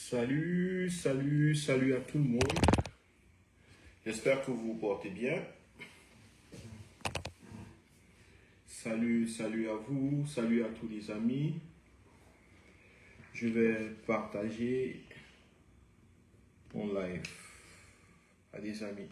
Salut, salut, salut à tout le monde. J'espère que vous vous portez bien. Salut, salut à vous, salut à tous les amis. Je vais partager mon live à des amis.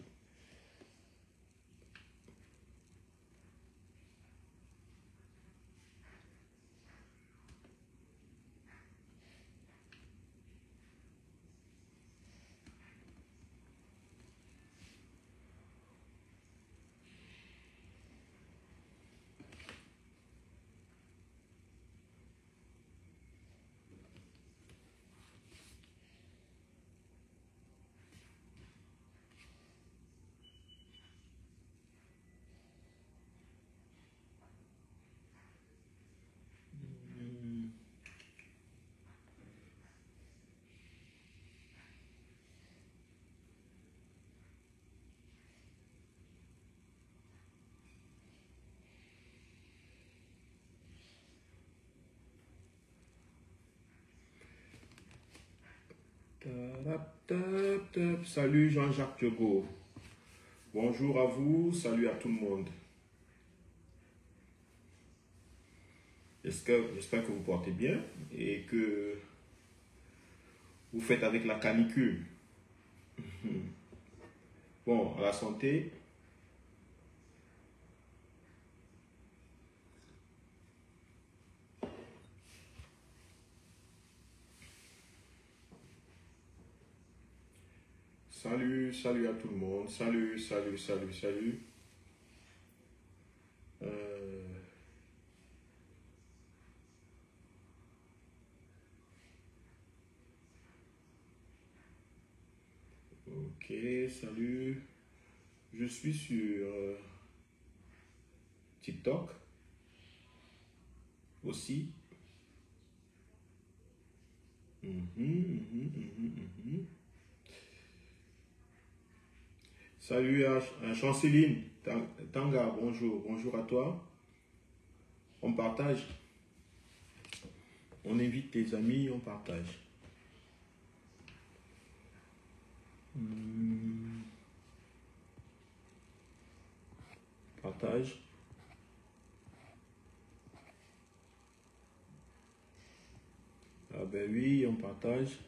Salut Jean-Jacques Diogo. Bonjour à vous, salut à tout le monde. J'espère que vous portez bien et que vous faites avec la canicule. Bon, à la santé. Salut, salut à tout le monde. Salut, salut, salut, salut. Ok, salut. Je suis sur TikTok aussi. Salut à Chanceline, Tanga, bonjour, bonjour à toi. On partage. On invite tes amis, on partage. Partage. Ah ben oui, on partage.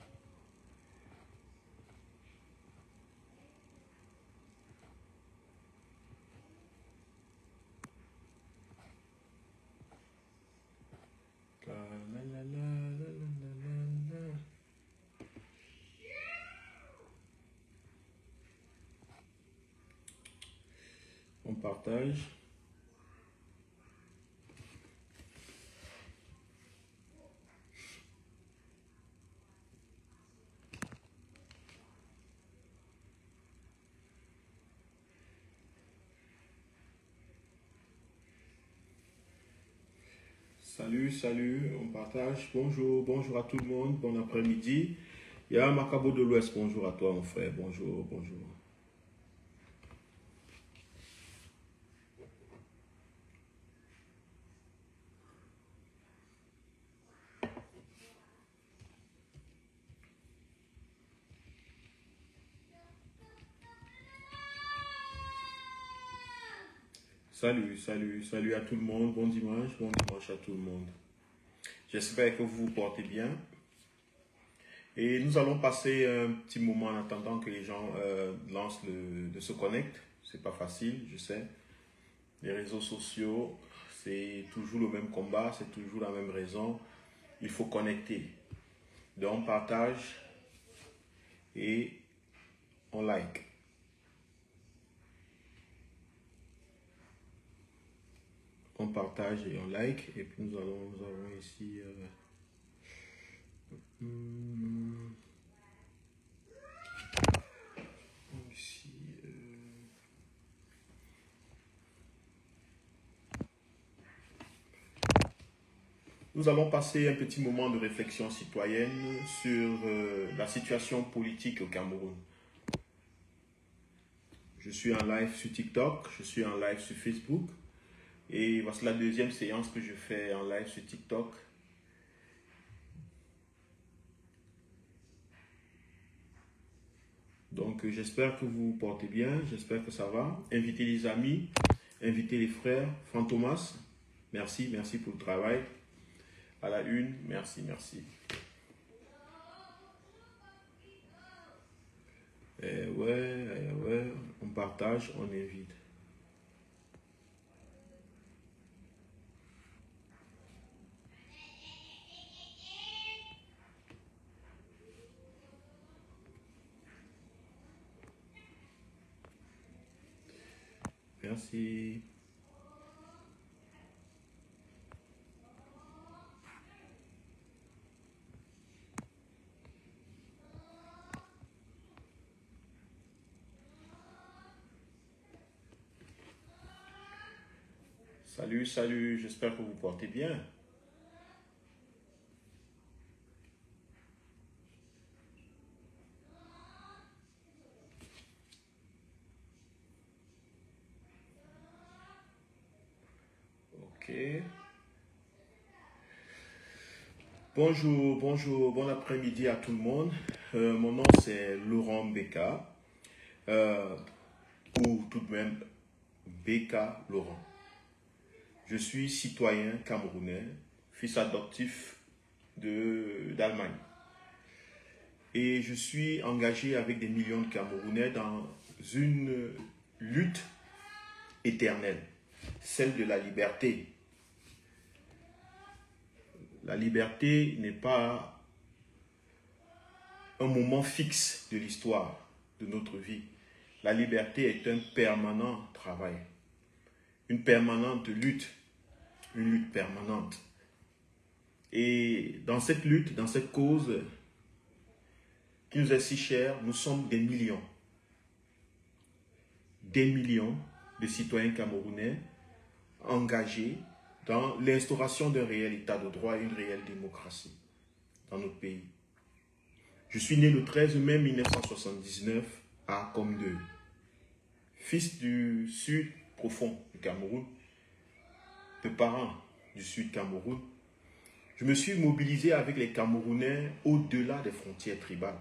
La, la, la, la, la, la. On partage. Salut, salut, on partage. Bonjour, bonjour à tout le monde. Bon après-midi. Il y a Macabo de l'Ouest. Bonjour à toi, mon frère. Bonjour, bonjour. Salut, salut, salut à tout le monde. Bon dimanche à tout le monde. J'espère que vous vous portez bien. Et nous allons passer un petit moment en attendant que les gens se connectent. C'est pas facile, je sais. Les réseaux sociaux, c'est toujours le même combat, c'est toujours la même raison. Il faut connecter. Donc on partage et on like. On partage et on like. Et puis nous avons ici... ici nous allons passer un petit moment de réflexion citoyenne sur la situation politique au Cameroun. Je suis en live sur TikTok, je suis en live sur Facebook. Et voici la deuxième séance que je fais en live sur TikTok. Donc, j'espère que vous vous portez bien, j'espère que ça va. Invitez les amis, invitez les frères. Franck Thomas, merci, merci pour le travail. À la une, merci, merci. Ouais, on partage, on invite. Merci. Salut, salut, j'espère que vous portez bien. Ok. Bonjour, bonjour, bon après-midi à tout le monde. Mon nom c'est Laurent Beka, ou tout de même Beka Laurent. Je suis citoyen camerounais, fils adoptif d'Allemagne. Et je suis engagé avec des millions de Camerounais dans une lutte éternelle, celle de la liberté. La liberté n'est pas un moment fixe de l'histoire de notre vie. La liberté est un permanent travail, une permanente lutte, une lutte permanente. Et dans cette lutte, dans cette cause qui nous est si chère, nous sommes des millions de citoyens camerounais engagés dans l'instauration d'un réel état de droit et une réelle démocratie dans notre pays. Je suis né le 13 mai 1979 à Comdeu, fils du sud profond du Cameroun, de parents du sud Cameroun. Je me suis mobilisé avec les Camerounais au-delà des frontières tribales,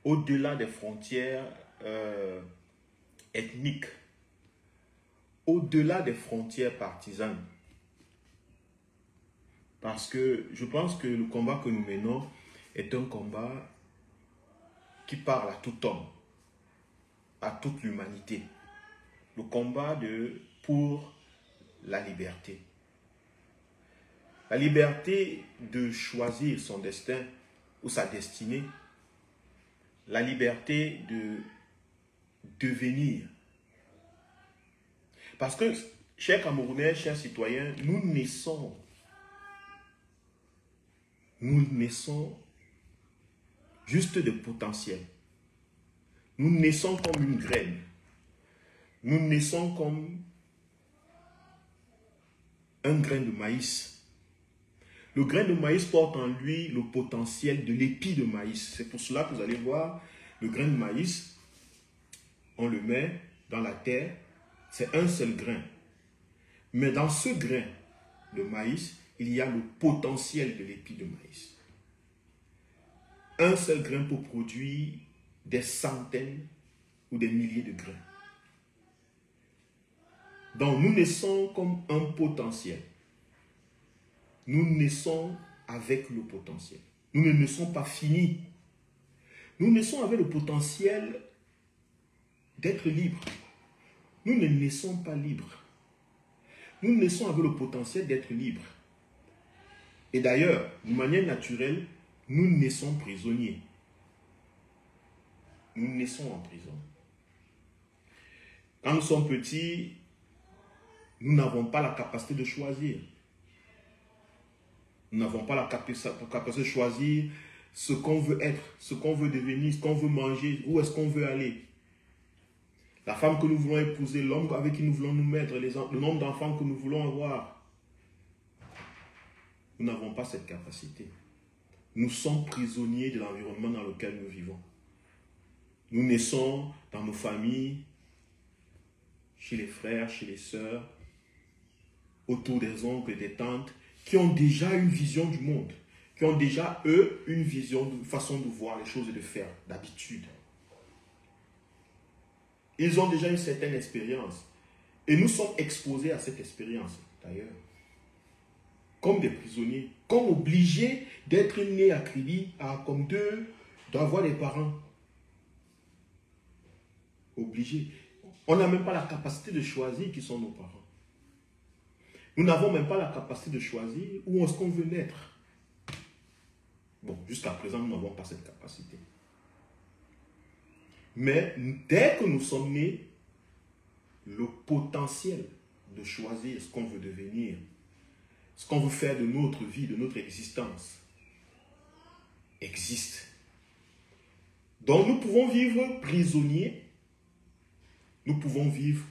au-delà des frontières ethniques, au-delà des frontières partisanes. Parce que je pense que le combat que nous menons est un combat qui parle à tout homme, à toute l'humanité. Le combat pour la liberté. La liberté de choisir son destin ou sa destinée. La liberté de devenir. Parce que, chers Camerounais, chers citoyens, nous naissons juste de potentiel. Nous naissons comme une graine. Nous naissons comme un grain de maïs. Le grain de maïs porte en lui le potentiel de l'épi de maïs. C'est pour cela que vous allez voir, le grain de maïs, on le met dans la terre, c'est un seul grain. Mais dans ce grain de maïs, il y a le potentiel de l'épi de maïs. Un seul grain peut produire des centaines ou des milliers de grains. Donc nous naissons comme un potentiel. Nous naissons avec le potentiel. Nous ne naissons pas finis. Nous naissons avec le potentiel d'être libres. Nous ne naissons pas libres. Nous naissons avec le potentiel d'être libres. Et d'ailleurs, de manière naturelle, nous naissons prisonniers. Nous naissons en prison. Quand nous sommes petits, nous n'avons pas la capacité de choisir. Nous n'avons pas la capacité de choisir ce qu'on veut être, ce qu'on veut devenir, ce qu'on veut manger, où est-ce qu'on veut aller. La femme que nous voulons épouser, l'homme avec qui nous voulons nous mettre, le nombre d'enfants que nous voulons avoir. Nous n'avons pas cette capacité. Nous sommes prisonniers de l'environnement dans lequel nous vivons. Nous naissons dans nos familles, chez les frères, chez les sœurs, autour des oncles et des tantes, qui ont déjà une vision du monde, qui ont déjà, eux, une vision, une façon de voir les choses et de faire, d'habitude. Ils ont déjà une certaine expérience. Et nous sommes exposés à cette expérience, d'ailleurs. Comme des prisonniers, comme obligés d'être nés à Kribi, comme d'eux, d'avoir des parents. Obligés. On n'a même pas la capacité de choisir qui sont nos parents. Nous n'avons même pas la capacité de choisir où est-ce qu'on veut naître. Bon, jusqu'à présent, nous n'avons pas cette capacité. Mais dès que nous sommes nés, le potentiel de choisir ce qu'on veut devenir, ce qu'on veut faire de notre vie, de notre existence, existe. Donc nous pouvons vivre prisonniers, nous pouvons vivre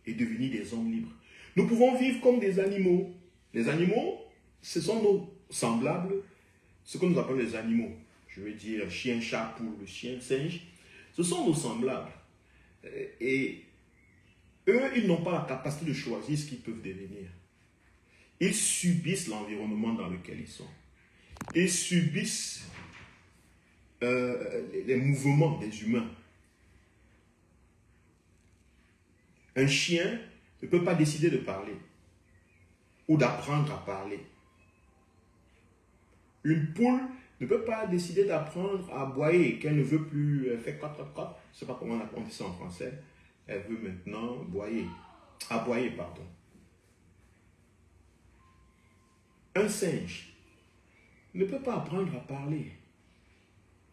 et devenir des hommes libres. Nous pouvons vivre comme des animaux. Les animaux, ce sont nos semblables, ce que nous appelons les animaux. Je veux dire chien, chat, poule, chien, singe. Ce sont nos semblables. Et eux, ils n'ont pas la capacité de choisir ce qu'ils peuvent devenir. Ils subissent l'environnement dans lequel ils sont. Ils subissent les mouvements des humains. Un chien ne peut pas décider de parler ou d'apprendre à parler. Une poule ne peut pas décider d'apprendre à aboyer, qu'elle ne veut plus faire quoi. Je ne sais pas comment on dit ça en français. Elle veut maintenant aboyer. Aboyer, pardon. Un singe ne peut pas apprendre à parler.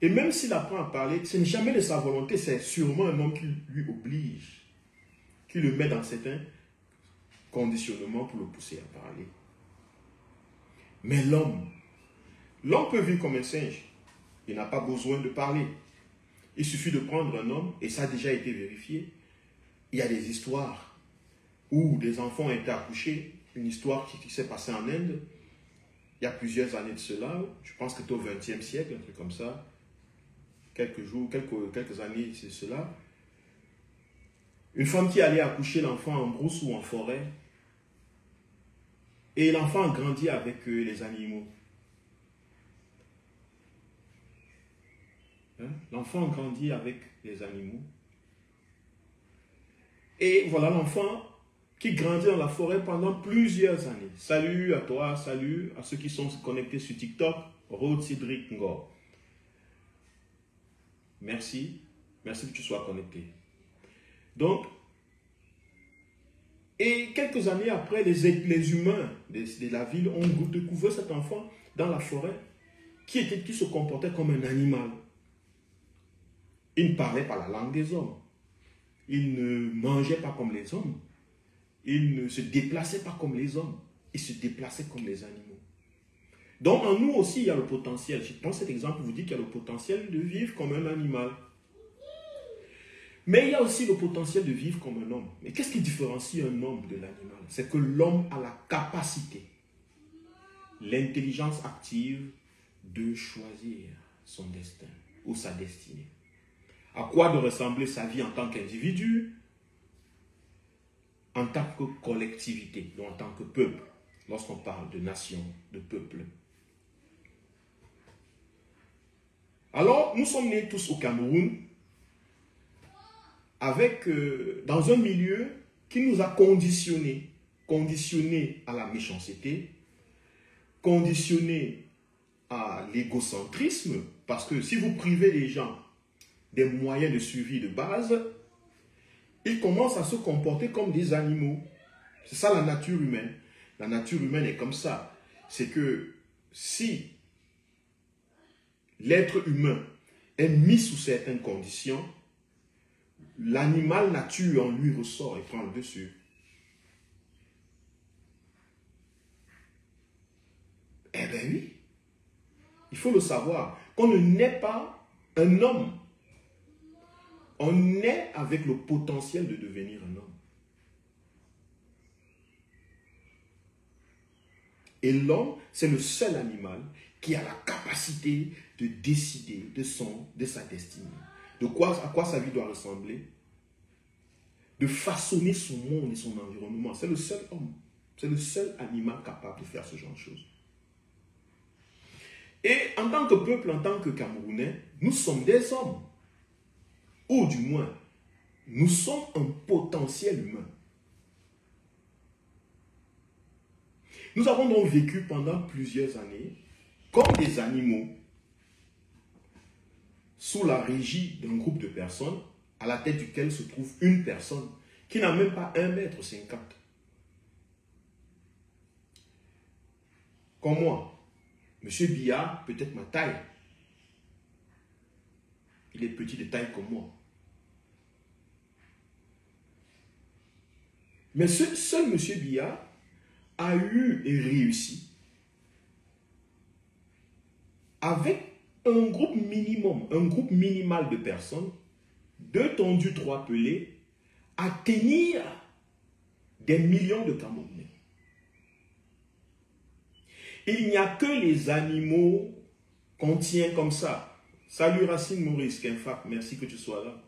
Et même s'il apprend à parler, ce n'est jamais de sa volonté, c'est sûrement un homme qui lui oblige, qui le met dans certains conditionnements pour le pousser à parler. Mais l'homme peut vivre comme un singe. Il n'a pas besoin de parler. Il suffit de prendre un homme, et ça a déjà été vérifié. Il y a des histoires où des enfants ont été accouchés, une histoire qui s'est passée en Inde, il y a plusieurs années de cela, je pense que c'était au XXe siècle, un truc comme ça, quelques années de cela. Une femme qui allait accoucher l'enfant en brousse ou en forêt, et l'enfant grandit avec les animaux. L'enfant grandit avec les animaux. Et voilà l'enfant qui grandit dans la forêt pendant plusieurs années. Salut à toi, salut à ceux qui sont connectés sur TikTok, Rod Cédric Ngor. Merci, merci que tu sois connecté. Donc, et quelques années après, les humains de la ville ont découvert cet enfant dans la forêt qui se comportait comme un animal. Il ne parlait pas la langue des hommes. Il ne mangeait pas comme les hommes. Il ne se déplaçait pas comme les hommes. Il se déplaçait comme les animaux. Donc en nous aussi, il y a le potentiel. Je prends cet exemple pour vous dire qu'il y a le potentiel de vivre comme un animal. Mais il y a aussi le potentiel de vivre comme un homme. Mais qu'est-ce qui différencie un homme de l'animal? C'est que l'homme a la capacité, l'intelligence active de choisir son destin ou sa destinée. À quoi de ressembler sa vie en tant qu'individu, en tant que collectivité, donc en tant que peuple, lorsqu'on parle de nation, de peuple. Alors, nous sommes nés tous au Cameroun, dans un milieu qui nous a conditionnés à la méchanceté, conditionnés à l'égocentrisme, parce que si vous privez les gens des moyens de suivi de base, ils commencent à se comporter comme des animaux. C'est ça la nature humaine. La nature humaine est comme ça. C'est que si l'être humain est mis sous certaines conditions, l'animal nature en lui ressort et prend le dessus. Eh bien oui, il faut le savoir, qu'on ne naît pas un homme. On naît avec le potentiel de devenir un homme. Et l'homme, c'est le seul animal qui a la capacité de décider de sa destinée. À quoi sa vie doit ressembler. De façonner son monde et son environnement. C'est le seul homme. C'est le seul animal capable de faire ce genre de choses. Et en tant que peuple, en tant que Camerounais, nous sommes des hommes. Ou du moins, nous sommes un potentiel humain. Nous avons donc vécu pendant plusieurs années comme des animaux sous la régie d'un groupe de personnes à la tête duquel se trouve une personne qui n'a même pas 1,50 m. Comme moi, M. Biya, peut-être ma taille. Il est petit de taille comme moi. Mais seul M. Biya a eu et réussi avec un groupe minimum, un groupe minimal de personnes, 2 tondus, 3 pelés, à tenir des millions de Camerounais. Il n'y a que les animaux qu'on tient comme ça. Salut Racine Maurice, Kenfak, merci que tu sois là.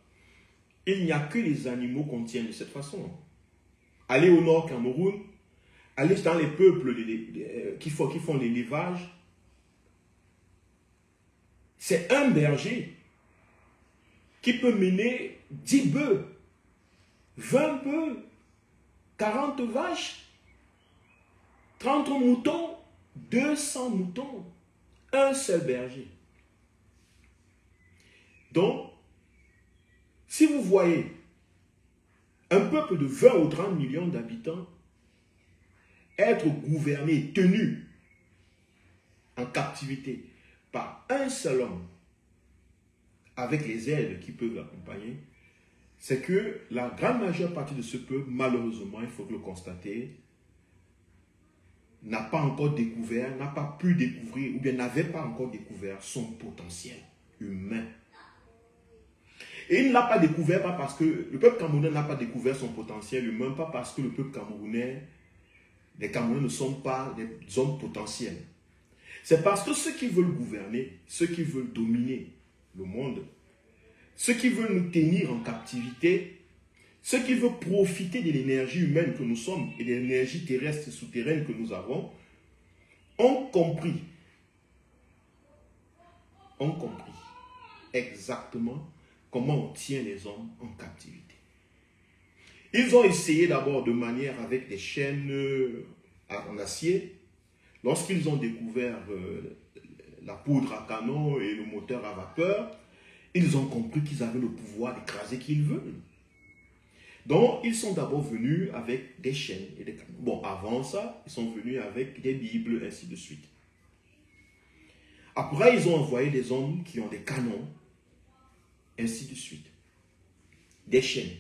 Il n'y a que les animaux qu'on tient de cette façon. Allez au nord Cameroun, allez dans les peuples qui font l'élevage. C'est un berger qui peut mener 10 bœufs, 20 bœufs, 40 vaches, 30 moutons, 200 moutons. Un seul berger. Donc, si vous voyez un peuple de 20 ou 30 millions d'habitants être gouverné, tenu en captivité par un seul homme, avec les aides qui peuvent l'accompagner, c'est que la grande majeure partie de ce peuple, malheureusement, il faut le constater, n'a pas encore découvert, n'a pas pu découvrir, ou bien n'avait pas encore découvert son potentiel humain. Et il ne l'a pas découvert, pas parce que le peuple camerounais n'a pas découvert son potentiel humain, pas parce que le peuple camerounais, les Camerounais ne sont pas des hommes potentiels. C'est parce que ceux qui veulent gouverner, ceux qui veulent dominer le monde, ceux qui veulent nous tenir en captivité, ceux qui veulent profiter de l'énergie humaine que nous sommes et de l'énergie terrestre et souterraine que nous avons, ont compris exactement comment on tient les hommes en captivité. Ils ont essayé d'abord de manière avec des chaînes en acier. Lorsqu'ils ont découvert la poudre à canon et le moteur à vapeur, ils ont compris qu'ils avaient le pouvoir d'écraser qui ils veulent. Donc, ils sont d'abord venus avec des chaînes et des canons. Bon, avant ça, ils sont venus avec des bibles, ainsi de suite. Après, ils ont envoyé des hommes qui ont des canons, ainsi de suite. Des chaînes.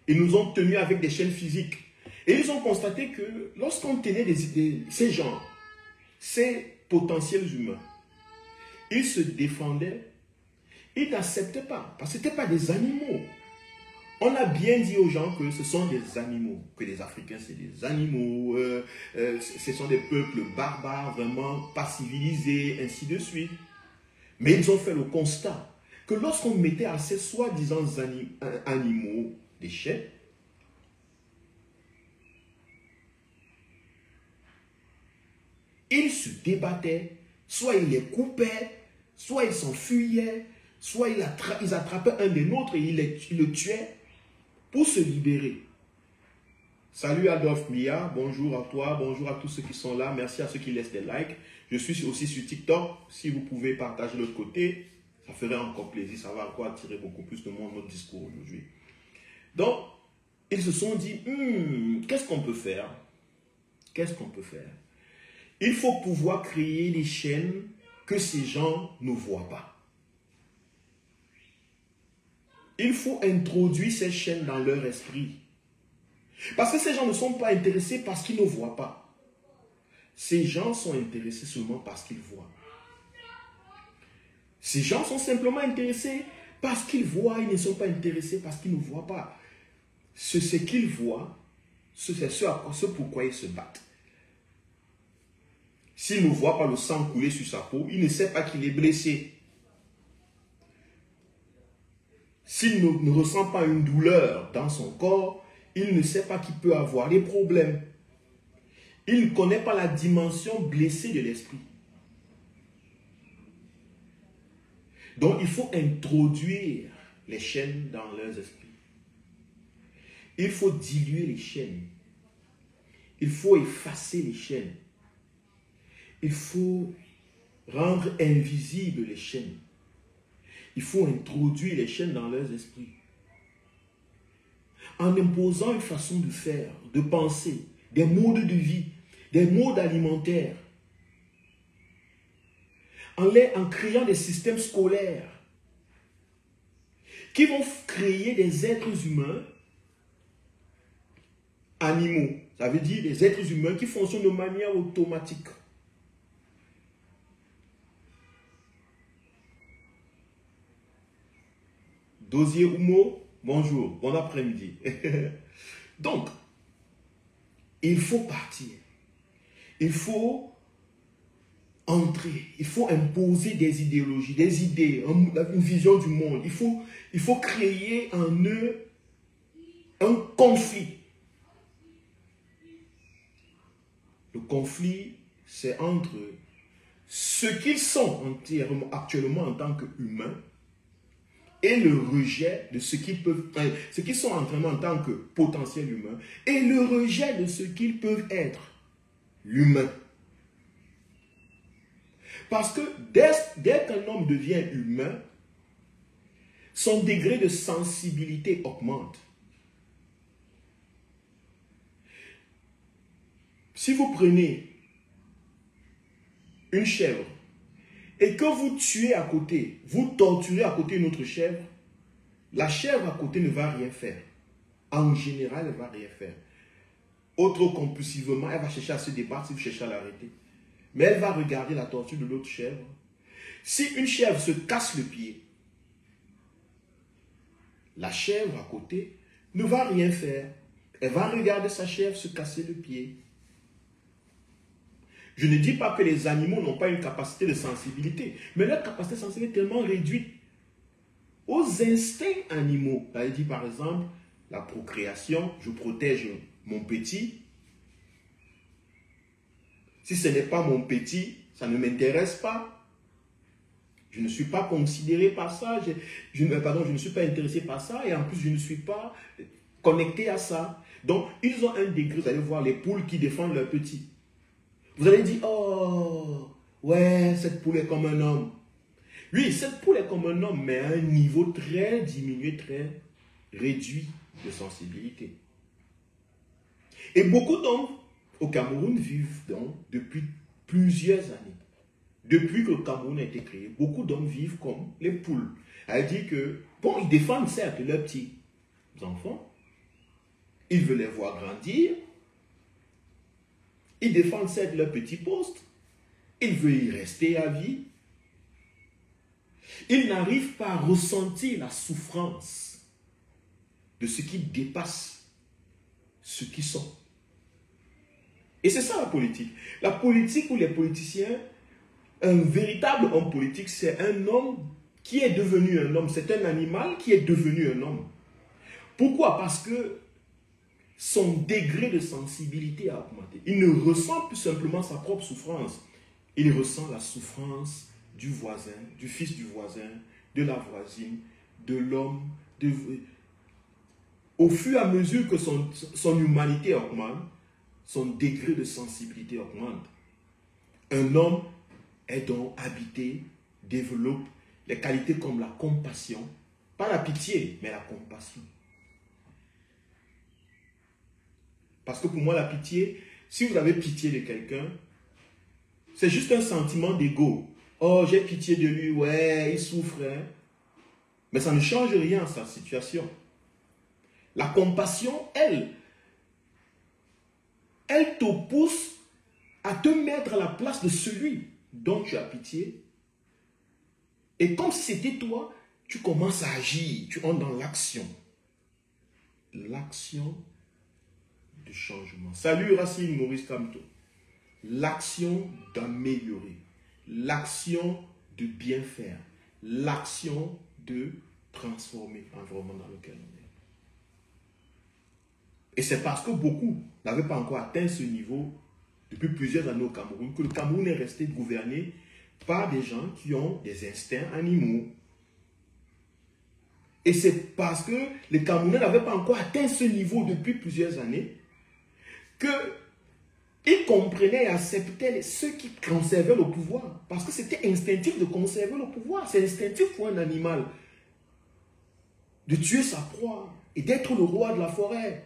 Ils nous ont tenus avec des chaînes physiques. Et ils ont constaté que lorsqu'on tenait ces gens, ces potentiels humains, ils se défendaient, ils n'acceptaient pas, parce que ce n'étaient pas des animaux. On a bien dit aux gens que ce sont des animaux, que les Africains c'est des animaux, ce sont des peuples barbares, vraiment pas civilisés, ainsi de suite. Mais ils ont fait le constat que lorsqu'on mettait à ces soi-disant animaux des chaînes, ils se débattaient, soit ils les coupaient, soit ils s'enfuyaient, soit ils attrapaient un des nôtres et ils le tuaient pour se libérer. Salut Adolphe Mia, bonjour à toi, bonjour à tous ceux qui sont là, merci à ceux qui laissent des likes. Je suis aussi sur TikTok, si vous pouvez partager de l'autre côté, ça ferait encore plaisir, ça va encore attirer beaucoup plus de monde notre discours aujourd'hui. Donc, ils se sont dit, qu'est-ce qu'on peut faire? Qu'est-ce qu'on peut faire? Il faut pouvoir créer des chaînes que ces gens ne voient pas. Il faut introduire ces chaînes dans leur esprit. Parce que ces gens ne sont pas intéressés parce qu'ils ne voient pas. Ces gens sont intéressés seulement parce qu'ils voient. Ces gens sont simplement intéressés parce qu'ils voient, ils ne sont pas intéressés parce qu'ils ne voient pas. Ce qu'ils voient, c'est ce pourquoi ils se battent. S'il ne voit pas le sang couler sur sa peau, il ne sait pas qu'il est blessé. S'il ne ressent pas une douleur dans son corps, il ne sait pas qu'il peut avoir des problèmes. Il ne connaît pas la dimension blessée de l'esprit. Donc, il faut introduire les chaînes dans leurs esprits. Il faut diluer les chaînes. Il faut effacer les chaînes. Il faut rendre invisibles les chaînes. Il faut introduire les chaînes dans leurs esprits. En imposant une façon de faire, de penser, des modes de vie, des modes alimentaires. En créant des systèmes scolaires qui vont créer des êtres humains animaux. Ça veut dire des êtres humains qui fonctionnent de manière automatique. Dosier Oumo, bonjour, bon après-midi. Donc, il faut partir. Il faut entrer. Il faut imposer des idéologies, des idées, une vision du monde. Il faut créer en eux un conflit. Le conflit, c'est entre ce qu'ils sont actuellement en tant qu'humains et le rejet de ce qu'ils peuvent, ce qu'ils sont en tant que potentiel humain, et le rejet de ce qu'ils peuvent être, l'humain. Parce que dès qu'un homme devient humain, son degré de sensibilité augmente. Si vous prenez une chèvre et que vous tuez à côté, vous torturez à côté une autre chèvre, la chèvre à côté ne va rien faire. En général, elle ne va rien faire. Autre compulsivement, elle va chercher à se débattre si vous cherchez à l'arrêter. Mais elle va regarder la torture de l'autre chèvre. Si une chèvre se casse le pied, la chèvre à côté ne va rien faire. Elle va regarder sa chèvre se casser le pied. Je ne dis pas que les animaux n'ont pas une capacité de sensibilité, mais leur capacité de sensibilité est tellement réduite aux instincts animaux. Ça veut dire par exemple, la procréation, je protège mon petit. Si ce n'est pas mon petit, ça ne m'intéresse pas. Je ne suis pas considéré par ça, je ne suis pas intéressé par ça, et en plus je ne suis pas connecté à ça. Donc ils ont un degré, vous allez voir les poules qui défendent leurs petits. Vous allez dire, oh, ouais, cette poule est comme un homme. Oui, cette poule est comme un homme, mais à un niveau très diminué, très réduit de sensibilité. Et beaucoup d'hommes au Cameroun vivent donc depuis plusieurs années. Depuis que le Cameroun a été créé, beaucoup d'hommes vivent comme les poules. Elle dit que, bon, ils défendent certes leurs petits enfants, ils veulent les voir grandir, ils défendent certes leur petit poste, ils veulent y rester à vie. Ils n'arrivent pas à ressentir la souffrance de ce qui dépasse ce qu'ils sont. Et c'est ça la politique. La politique ou les politiciens, un véritable homme politique, c'est un homme qui est devenu un homme. C'est un animal qui est devenu un homme. Pourquoi? Parce que son degré de sensibilité a augmenté. Il ne ressent plus simplement sa propre souffrance. Il ressent la souffrance du voisin, du fils du voisin, de la voisine, de l'homme. Au fur et à mesure que son humanité augmente, son degré de sensibilité augmente. Un homme est donc habité, développe les qualités comme la compassion, pas la pitié, mais la compassion. Parce que pour moi, la pitié, si vous avez pitié de quelqu'un, c'est juste un sentiment d'ego. Oh, j'ai pitié de lui, ouais, il souffre. Hein? Mais ça ne change rien à sa situation. La compassion, elle te pousse à te mettre à la place de celui dont tu as pitié. Et comme si c'était toi, tu commences à agir, tu entres dans l'action. L'action de changement. Salut Racine Maurice Camto. L'action d'améliorer. L'action de bien faire. L'action de transformer l'environnement dans lequel on est. Et c'est parce que beaucoup n'avaient pas encore atteint ce niveau depuis plusieurs années au Cameroun que le Cameroun est resté gouverné par des gens qui ont des instincts animaux. Et c'est parce que les Camerounais n'avaient pas encore atteint ce niveau depuis plusieurs années qu'ils comprenaient et acceptaient ceux qui conservaient le pouvoir. Parce que c'était instinctif de conserver le pouvoir. C'est instinctif pour un animal de tuer sa proie et d'être le roi de la forêt.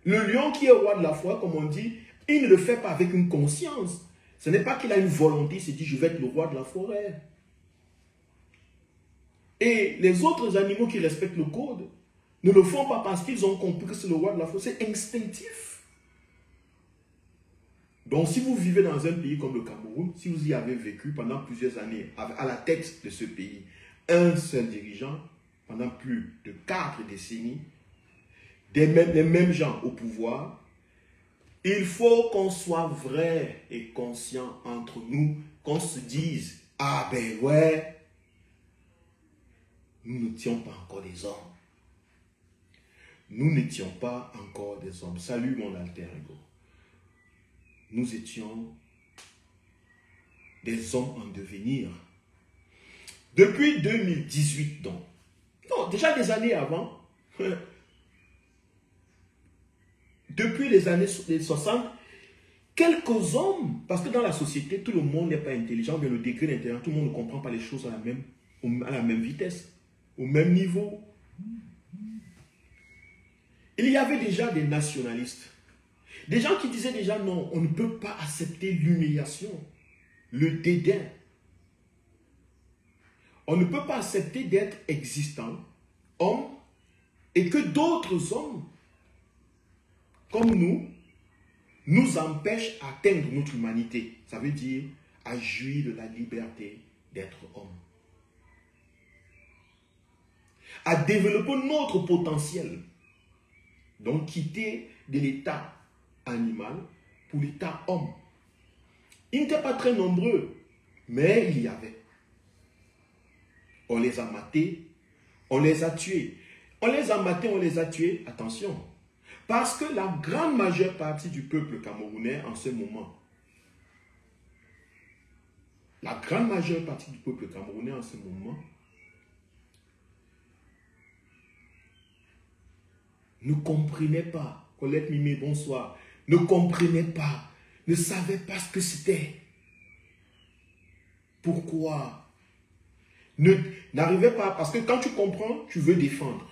Le lion qui est roi de la forêt, comme on dit, il ne le fait pas avec une conscience. Ce n'est pas qu'il a une volonté, il se dit je vais être le roi de la forêt. Et les autres animaux qui respectent le code ne le font pas parce qu'ils ont compris que c'est le roi de la forêt. C'est instinctif. Donc si vous vivez dans un pays comme le Cameroun, si vous y avez vécu pendant plusieurs années à la tête de ce pays, un seul dirigeant, pendant plus de 4 décennies, les mêmes gens au pouvoir, il faut qu'on soit vrai et conscient entre nous, qu'on se dise, ah ben ouais, nous n'étions pas encore des hommes. Nous n'étions pas encore des hommes. Salut mon alter ego. Nous étions des hommes en devenir. Depuis 2018 donc. Non, déjà des années avant. Depuis les années 60, quelques hommes, parce que dans la société, tout le monde n'est pas intelligent, mais le degré d'intelligence, tout le monde ne comprend pas les choses à la même vitesse, au même niveau. Il y avait déjà des nationalistes, des gens qui disaient déjà non, on ne peut pas accepter l'humiliation, le dédain. On ne peut pas accepter d'être existant, homme, et que d'autres hommes, comme nous empêchent d'atteindre notre humanité. Ça veut dire à jouir de la liberté d'être homme. À développer notre potentiel. Donc quitter de l'état animal pour l'état homme. Ils n'étaient pas très nombreux, mais il y avait. On les a matés, on les a tués. On les a matés, on les a tués, attention. Parce que la grande majeure partie du peuple camerounais en ce moment, la grande majeure partie du peuple camerounais en ce moment, ne comprenait pas, Colette Mimé, bonsoir, ne comprenait pas, ne savait pas ce que c'était. Pourquoi? N'arrivait pas, parce que quand tu comprends, tu veux défendre.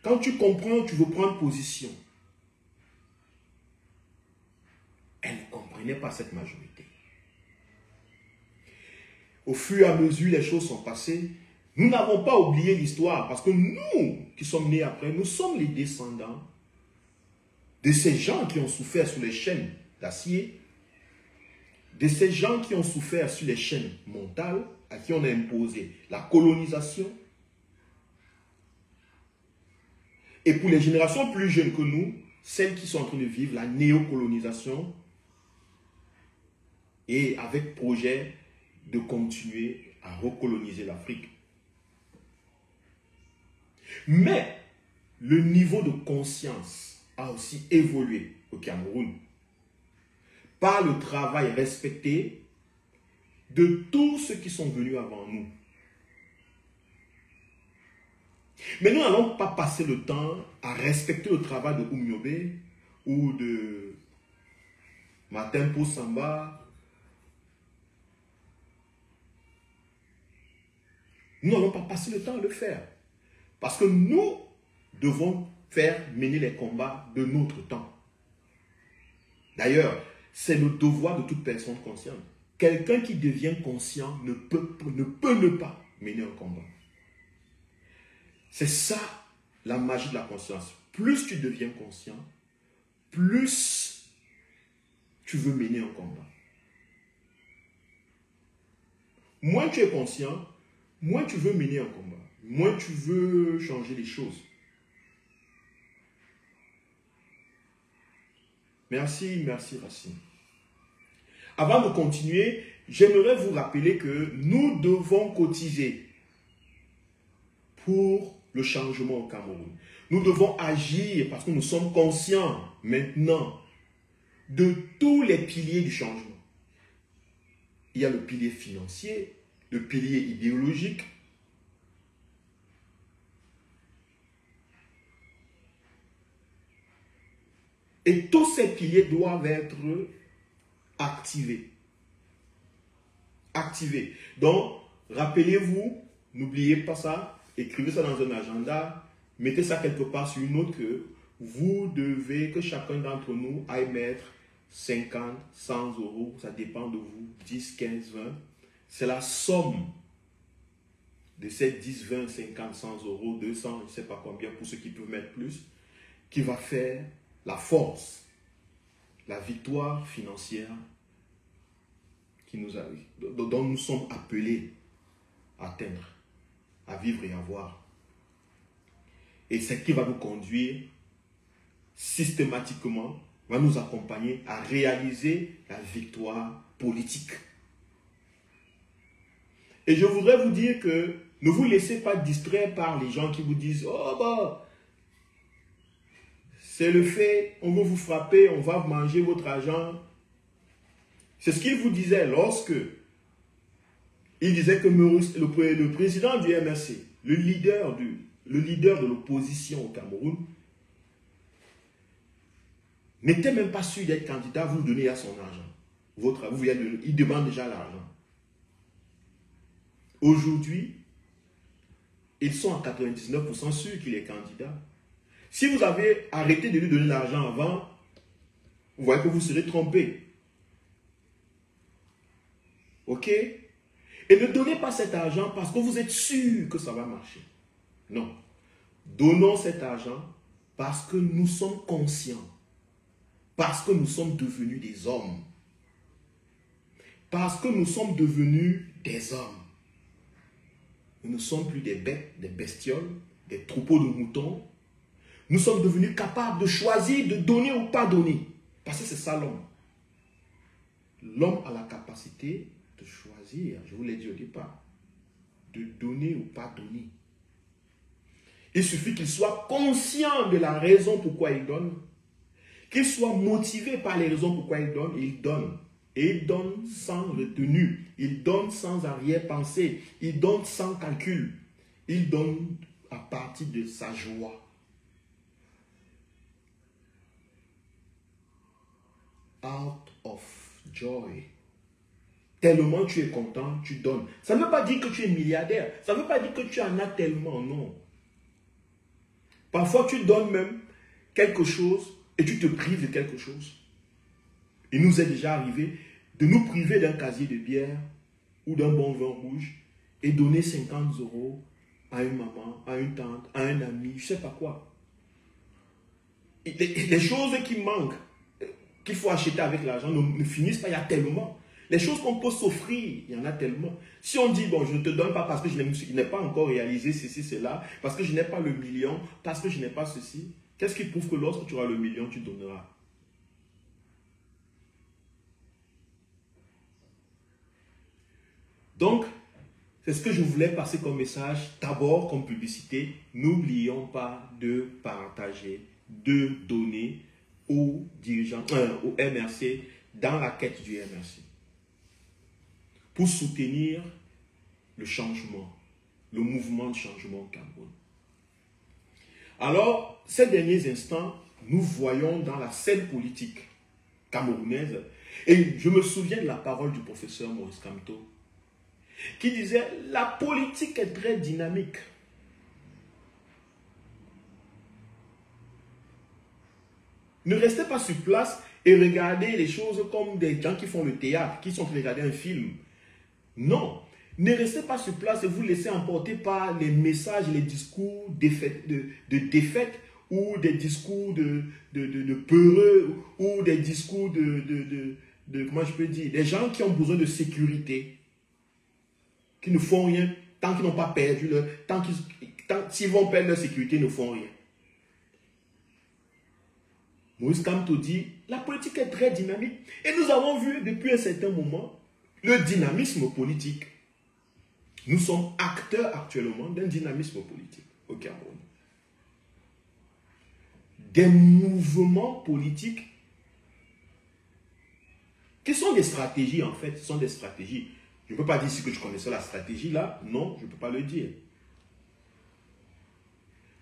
Quand tu comprends, tu veux prendre position. Elle ne comprenait pas cette majorité. Au fur et à mesure, les choses sont passées. Nous n'avons pas oublié l'histoire, parce que nous, qui sommes nés après, nous sommes les descendants de ces gens qui ont souffert sous les chaînes d'acier, de ces gens qui ont souffert sur les chaînes mentales, à qui on a imposé la colonisation. Et pour les générations plus jeunes que nous, celles qui sont en train de vivre la néocolonisation, et avec projet de continuer à recoloniser l'Afrique. Mais le niveau de conscience a aussi évolué au Cameroun par le travail respecté de tous ceux qui sont venus avant nous. Mais nous n'allons pas passer le temps à respecter le travail de Oumyobe ou de Martin Poussamba. Nous n'allons pas passer le temps à le faire. Parce que nous devons mener les combats de notre temps. D'ailleurs, c'est le devoir de toute personne consciente. Quelqu'un qui devient conscient ne peut ne pas mener un combat. C'est ça la magie de la conscience. Plus tu deviens conscient, plus tu veux mener un combat. Moins tu es conscient, moins tu veux mener un combat. Moins tu veux changer les choses. Merci, merci Racine. Avant de continuer, j'aimerais vous rappeler que nous devons cotiser pour le changement au Cameroun. Nous devons agir parce que nous sommes conscients maintenant de tous les piliers du changement. Il y a le pilier financier, le pilier idéologique. Et tous ces piliers doivent être activés. Activés. Donc, rappelez-vous, n'oubliez pas ça, écrivez ça dans un agenda, mettez ça quelque part sur une note que vous devez, que chacun d'entre nous aille mettre 50, 100 euros, ça dépend de vous, 10, 15, 20. C'est la somme de ces 10, 20, 50, 100 euros, 200, je ne sais pas combien, pour ceux qui peuvent mettre plus, qui va faire la force, la victoire financière qui nous arrive, dont nous sommes appelés à atteindre, à vivre et à voir. Et c'est ce qui va nous conduire systématiquement, va nous accompagner à réaliser la victoire politique. Et je voudrais vous dire que ne vous laissez pas distraire par les gens qui vous disent « Oh bah, c'est le fait, on va vous frapper, on va manger votre argent. » C'est ce qu'il vous disait lorsque il disait que le président du MRC, le leader de l'opposition au Cameroun, n'était même pas sûr d'être candidat, vous donnez à son argent. Il demande déjà l'argent. Aujourd'hui, ils sont à 99% sûrs qu'il est candidat. Si vous avez arrêté de lui donner l'argent avant, vous voyez que vous serez trompé. Ok? Et ne donnez pas cet argent parce que vous êtes sûr que ça va marcher. Non. Donnons cet argent parce que nous sommes conscients. Parce que nous sommes devenus des hommes. Parce que nous sommes devenus des hommes. Nous ne sommes plus des bêtes, des bestioles, des troupeaux de moutons. Nous sommes devenus capables de choisir, de donner ou pas donner. Parce que c'est ça l'homme. L'homme a la capacité de choisir, je vous l'ai dit au départ, de donner ou pas donner. Il suffit qu'il soit conscient de la raison pourquoi il donne, qu'il soit motivé par les raisons pourquoi il donne, et il donne. Et il donne sans retenue, il donne sans arrière-pensée, il donne sans calcul, il donne à partir de sa joie. Out of joy. Tellement tu es content, tu donnes. Ça ne veut pas dire que tu es milliardaire, ça ne veut pas dire que tu en as tellement, non. Parfois tu donnes même quelque chose et tu te prives de quelque chose. Il nous est déjà arrivé de nous priver d'un casier de bière ou d'un bon vin rouge et donner 50 euros à une maman, à une tante, à un ami, je ne sais pas quoi. Les choses qui manquent, qu'il faut acheter avec l'argent, ne finissent pas, il y a tellement. Les choses qu'on peut s'offrir, il y en a tellement. Si on dit, bon, je ne te donne pas parce que je n'ai pas encore réalisé ceci, cela, parce que je n'ai pas le million, parce que je n'ai pas ceci, qu'est-ce qui prouve que lorsque tu auras le million, tu donneras? Donc, c'est ce que je voulais passer comme message. D'abord, comme publicité, n'oublions pas de partager, de donner aux dirigeants, au MRC, dans la quête du MRC. Pour soutenir le changement, le mouvement de changement au Cameroun. Alors, ces derniers instants, nous voyons dans la scène politique camerounaise, et je me souviens de la parole du professeur Maurice Kamto, qui disait, la politique est très dynamique. Ne restez pas sur place et regardez les choses comme des gens qui font le théâtre, qui sont en train de regarder un film. Non, ne restez pas sur place et vous laissez emporter par les messages, les discours de défaite ou des discours de peureux ou des discours comment je peux dire, des gens qui ont besoin de sécurité, qui ne font rien tant qu'ils n'ont pas perdu leur, s'ils vont perdre leur sécurité, ils ne font rien. Maurice Kamto dit, la politique est très dynamique. Et nous avons vu depuis un certain moment le dynamisme politique. Nous sommes acteurs actuellement d'un dynamisme politique au Cameroun. Des mouvements politiques qui sont des stratégies en fait, ce sont des stratégies. Je ne peux pas dire ici que je connaissais la stratégie là. Non, je ne peux pas le dire.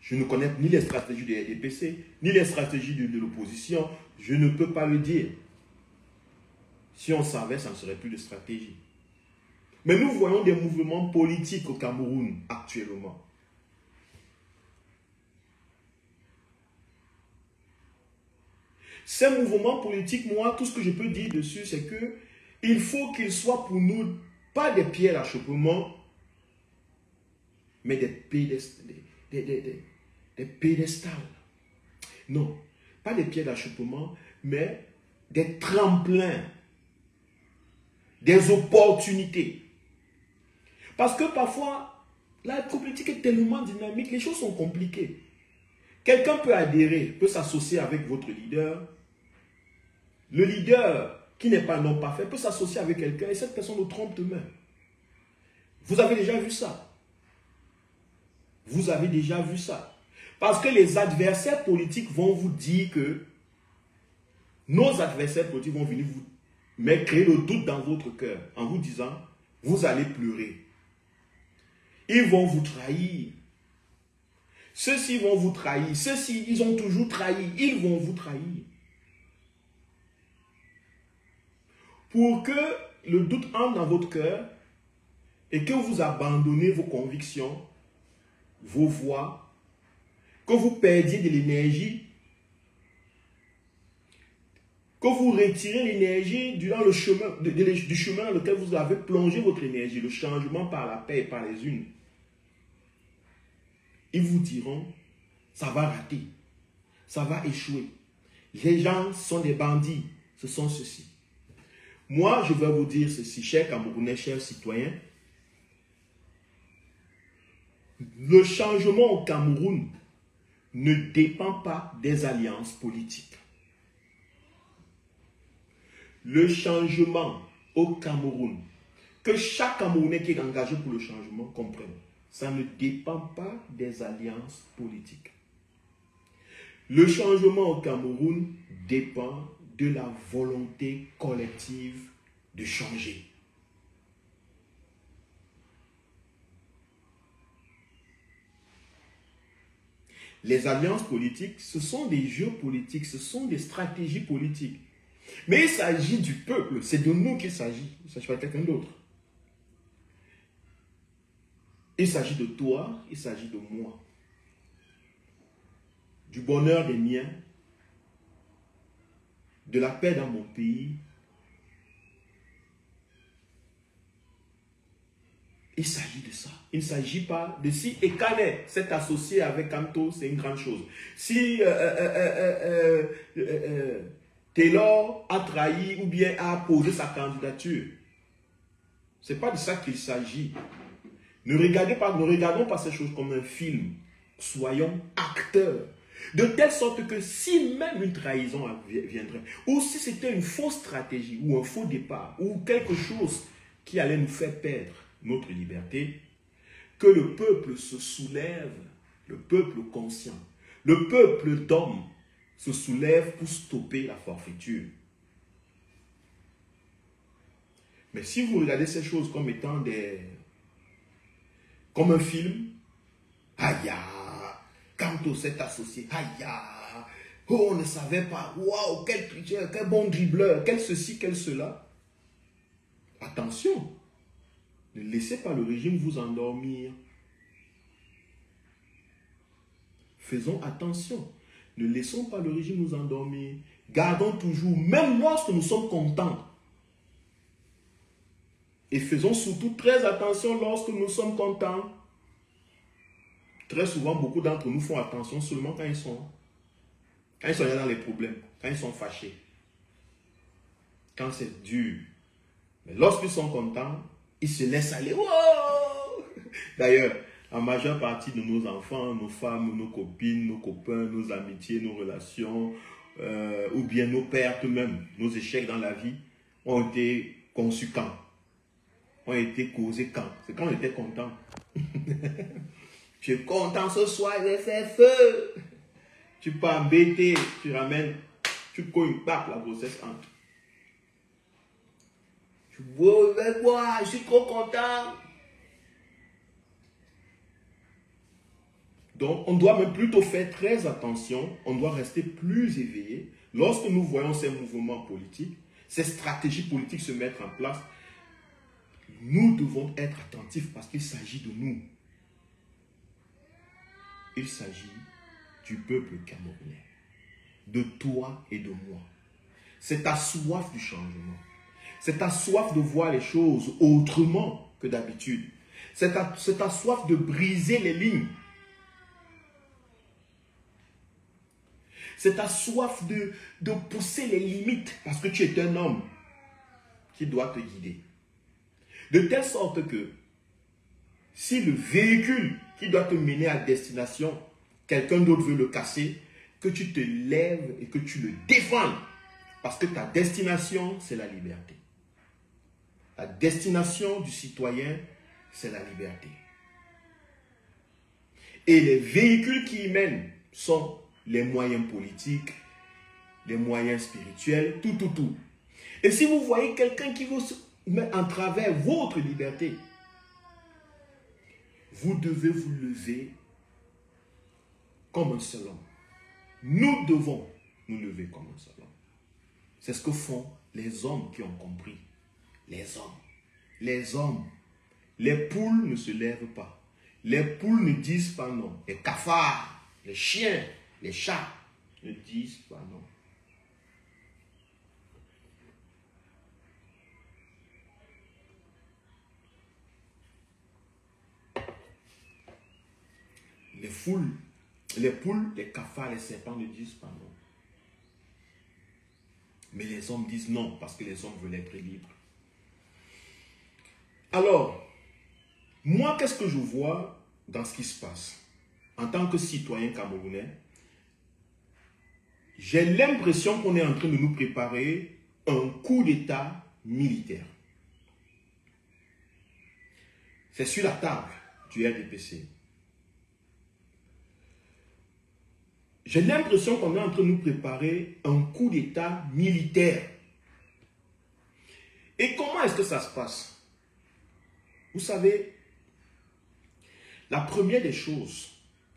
Je ne connais ni les stratégies des RDPC, ni les stratégies de l'opposition. Je ne peux pas le dire. Si on savait, ça ne serait plus de stratégie. Mais nous voyons des mouvements politiques au Cameroun actuellement. Ces mouvements politiques, moi, tout ce que je peux dire dessus, c'est que il faut qu'ils soient pour nous pas des pierres d'achoppement, mais des pédestals. Non, pas des pierres d'achoppement, mais des tremplins, des opportunités. Parce que parfois, la politique est tellement dynamique, les choses sont compliquées. Quelqu'un peut adhérer, peut s'associer avec votre leader. Le leader, qui n'est pas un homme parfait, peut s'associer avec quelqu'un et cette personne le trompe demain. Vous avez déjà vu ça. Vous avez déjà vu ça. Parce que les adversaires politiques vont vous dire que nos adversaires politiques vont venir vous créer le doute dans votre cœur en vous disant, vous allez pleurer. Ils vont vous trahir. Ceux-ci vont vous trahir. Ceux-ci, ils ont toujours trahi. Ils vont vous trahir. Pour que le doute entre dans votre cœur et que vous abandonnez vos convictions, vos voix, que vous perdiez de l'énergie, que vous retirez l'énergie durant le chemin, du chemin dans lequel vous avez plongé votre énergie, le changement par la paix et par les unes. Ils vous diront, ça va rater, ça va échouer. Les gens sont des bandits, ce sont ceux-ci. Moi, je vais vous dire ceci, chers Camerounais, chers citoyens. Le changement au Cameroun ne dépend pas des alliances politiques. Le changement au Cameroun, que chaque Camerounais qui est engagé pour le changement comprenne, ça ne dépend pas des alliances politiques. Le changement au Cameroun dépend de la volonté collective de changer. Les alliances politiques, ce sont des jeux politiques, ce sont des stratégies politiques. Mais il s'agit du peuple, c'est de nous qu'il s'agit. Il ne s'agit pas de quelqu'un d'autre. Il s'agit de toi, il s'agit de moi. Du bonheur des miens, de la paix dans mon pays. Il s'agit de ça. Il ne s'agit pas de si Ekane s'est associé avec Kanto, c'est une grande chose. Si Taylor a trahi ou bien a posé sa candidature, ce n'est pas de ça qu'il s'agit. Ne regardons pas ces choses comme un film. Soyons acteurs. De telle sorte que si même une trahison viendrait, ou si c'était une fausse stratégie, ou un faux départ, ou quelque chose qui allait nous faire perdre notre liberté, que le peuple se soulève, le peuple conscient, le peuple d'hommes se soulève pour stopper la forfaiture. Mais si vous regardez ces choses comme étant comme un film, aïe, Kanto s'est associé, aïe, oh, on ne savait pas, waouh, quel tricheur, quel bon dribbleur, quel ceci, quel cela. Attention, ne laissez pas le régime vous endormir. Faisons attention, ne laissons pas le régime nous endormir. Gardons toujours, même lorsque nous sommes contents. Et faisons surtout très attention lorsque nous sommes contents. Très souvent, beaucoup d'entre nous font attention seulement quand ils sont dans les problèmes, quand ils sont fâchés, quand c'est dur. Mais lorsqu'ils sont contents, ils se laissent aller. Wow! D'ailleurs, la majeure partie de nos enfants, nos femmes, nos copines, nos copains, nos amitiés, nos relations, ou bien nos pertes même, nos échecs dans la vie, ont été conçus quand? Ont été causés quand? C'est quand on était content. Je suis content ce soir, j'ai fait feu. Tu peux embêter, tu ramènes, tu cognes, la grossesse entre. Je suis trop content. Donc, on doit même plutôt faire très attention, on doit rester plus éveillé. Lorsque nous voyons ces mouvements politiques, ces stratégies politiques se mettre en place, nous devons être attentifs parce qu'il s'agit de nous. Il s'agit du peuple camerounais, de toi et de moi. C'est ta soif du changement. C'est ta soif de voir les choses autrement que d'habitude. C'est ta soif de briser les lignes. C'est ta soif de pousser les limites parce que tu es un homme qui doit te guider. De telle sorte que si le véhicule qui doit te mener à destination, quelqu'un d'autre veut le casser, que tu te lèves et que tu le défends. Parce que ta destination, c'est la liberté. La destination du citoyen, c'est la liberté. Et les véhicules qui y mènent sont les moyens politiques, les moyens spirituels, tout. Et si vous voyez quelqu'un qui vous met en travers votre liberté, vous devez vous lever comme un seul homme. Nous devons nous lever comme un seul homme. C'est ce que font les hommes qui ont compris. Les hommes. Les hommes. Les poules ne se lèvent pas. Les poules ne disent pas non. Les cafards, les chiens, les chats ne disent pas non. Les poules, les cafards, les serpents ne disent pas non. Mais les hommes disent non parce que les hommes veulent être libres. Alors, moi, qu'est-ce que je vois dans ce qui se passe? En tant que citoyen camerounais, j'ai l'impression qu'on est en train de nous préparer un coup d'État militaire. C'est sur la table du RDPC. J'ai l'impression qu'on est en train de nous préparer un coup d'État militaire. Et comment est-ce que ça se passe? Vous savez, la première des choses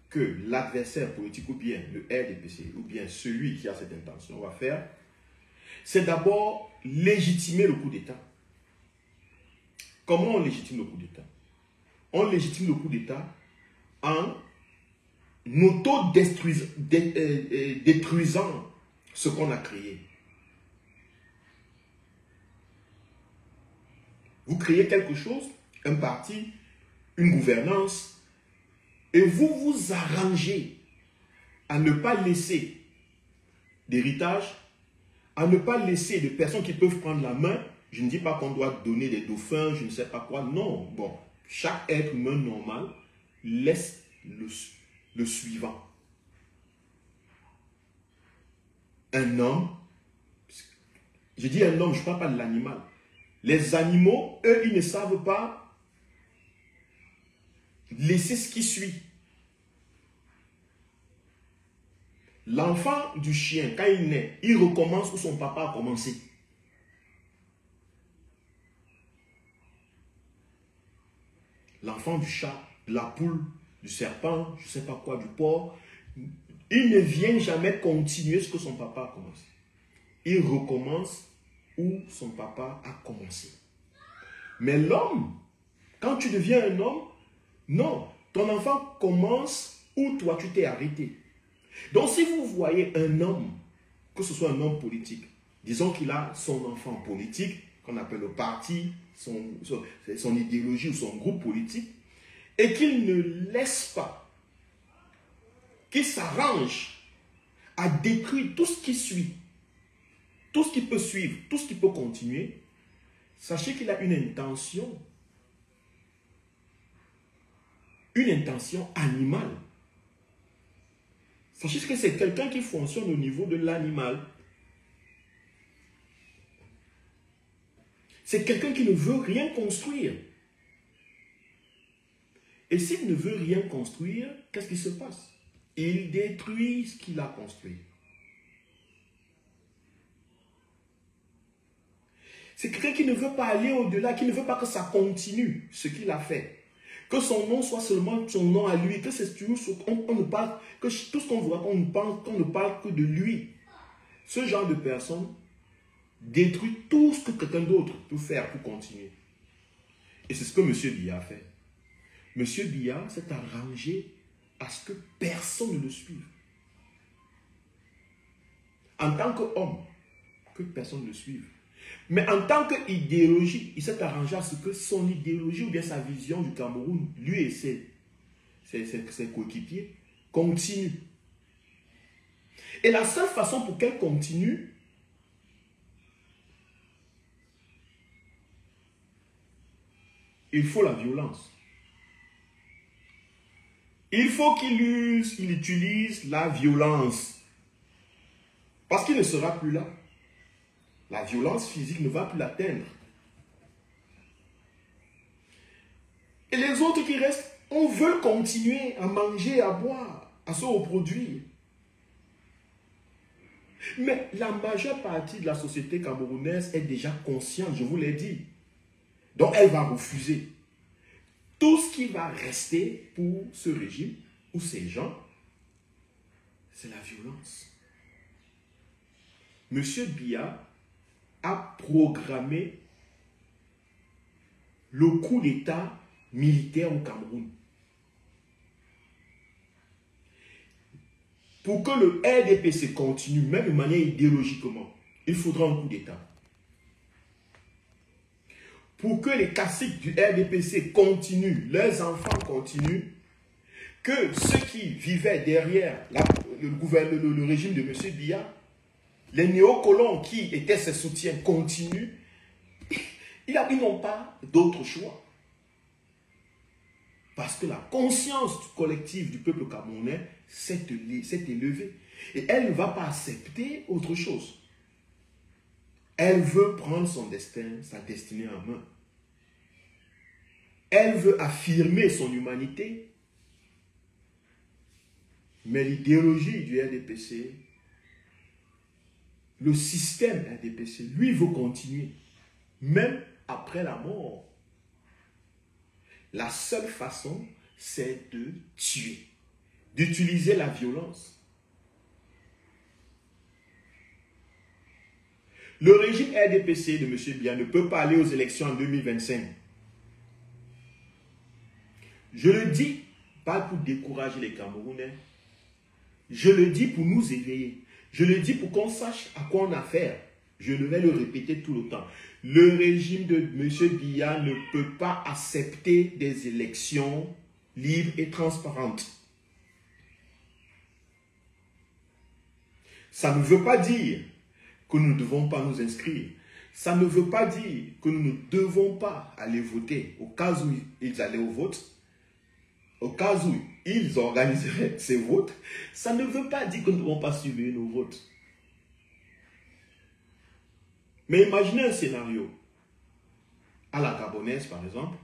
que l'adversaire politique ou bien le RDPC ou bien celui qui a cette intention va faire, c'est d'abord légitimer le coup d'État. Comment on légitime le coup d'État? On légitime le coup d'État en détruisant ce qu'on a créé. Vous créez quelque chose, un parti, une gouvernance, et vous vous arrangez à ne pas laisser d'héritage, à ne pas laisser de personnes qui peuvent prendre la main. Je ne dis pas qu'on doit donner des dauphins, je ne sais pas quoi. Non, bon, chaque être humain normal laisse le suivant. Un homme, je dis un homme, je ne parle pas de l'animal. Les animaux, eux, ils ne savent pas laisser ce qui suit. L'enfant du chien, quand il naît, il recommence où son papa a commencé. L'enfant du chat, de la poule, du serpent, je ne sais pas quoi, du porc, il ne vient jamais continuer ce que son papa a commencé. Il recommence où son papa a commencé. Mais l'homme, quand tu deviens un homme, non, ton enfant commence où toi tu t'es arrêté. Donc si vous voyez un homme, que ce soit un homme politique, disons qu'il a son enfant politique, qu'on appelle le parti, son idéologie ou son groupe politique, et qu'il ne laisse pas, qu'il s'arrange à détruire tout ce qui suit, tout ce qui peut suivre, tout ce qui peut continuer, sachez qu'il a une intention animale. Sachez que c'est quelqu'un qui fonctionne au niveau de l'animal. C'est quelqu'un qui ne veut rien construire. Et s'il ne veut rien construire, qu'est-ce qui se passe? Il détruit ce qu'il a construit. C'est quelqu'un qui ne veut pas aller au-delà, qui ne veut pas que ça continue, ce qu'il a fait. Que son nom soit seulement son nom à lui, que c'est toujours on ne parle, que tout ce qu'on voit, qu'on ne parle que de lui. Ce genre de personne détruit tout ce que quelqu'un d'autre peut faire pour continuer. Et c'est ce que M. Biya a fait. M. Biya s'est arrangé à ce que personne ne le suive. En tant qu'homme, que personne ne le suive. Mais en tant qu'idéologie, il s'est arrangé à ce que son idéologie ou bien sa vision du Cameroun, lui et ses coéquipiers, continue. Et la seule façon pour qu'elle continue, il faut la violence. Il faut qu'il utilise la violence. Parce qu'il ne sera plus là. La violence physique ne va plus l'atteindre. Et les autres qui restent, on veut continuer à manger, à boire, à se reproduire. Mais la majeure partie de la société camerounaise est déjà consciente, je vous l'ai dit. Donc elle va refuser. Tout ce qui va rester pour ce régime ou ces gens, c'est la violence. Monsieur Biya a programmé le coup d'État militaire au Cameroun. Pour que le RDPC continue, même de manière idéologiquement, il faudra un coup d'État. Pour que les caciques du RDPC continuent, leurs enfants continuent, que ceux qui vivaient derrière le régime de M. Biya, les néocolons qui étaient ses soutiens continuent, ils n'ont pas d'autre choix. Parce que la conscience collective du peuple camerounais s'est élevée. Et elle ne va pas accepter autre chose. Elle veut prendre son destin, sa destinée en main. Elle veut affirmer son humanité. Mais l'idéologie du RDPC, le système RDPC, lui veut continuer. Même après la mort. La seule façon, c'est de tuer. D'utiliser la violence. Le régime RDPC de M. Biya ne peut pas aller aux élections en 2025. Je le dis, pas pour décourager les Camerounais. Je le dis pour nous éveiller. Je le dis pour qu'on sache à quoi on a affaire. Je vais le répéter tout le temps. Le régime de M. Biya ne peut pas accepter des élections libres et transparentes. Ça ne veut pas dire que nous ne devons pas nous inscrire. Ça ne veut pas dire que nous ne devons pas aller voter au cas où ils allaient au vote. Au cas où ils organiseraient ces votes. Ça ne veut pas dire que nous ne devons pas suivre nos votes. Mais imaginez un scénario à la gabonaise, par exemple,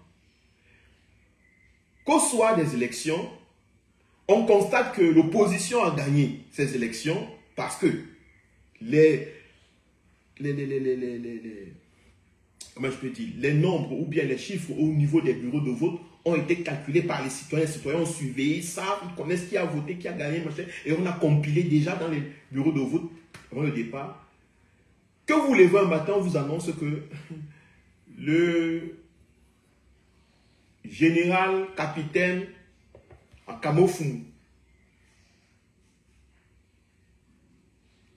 qu'au soir des élections, on constate que l'opposition a gagné ces élections parce que comment je peux dire, les nombres ou bien les chiffres au niveau des bureaux de vote ont été calculés par les citoyens. Les citoyens ont surveillé ça, ils connaissent qui a voté, qui a gagné, machin, et on a compilé déjà dans les bureaux de vote avant le départ. Que vous levez un matin, on vous annonce que le général capitaine à Kamofou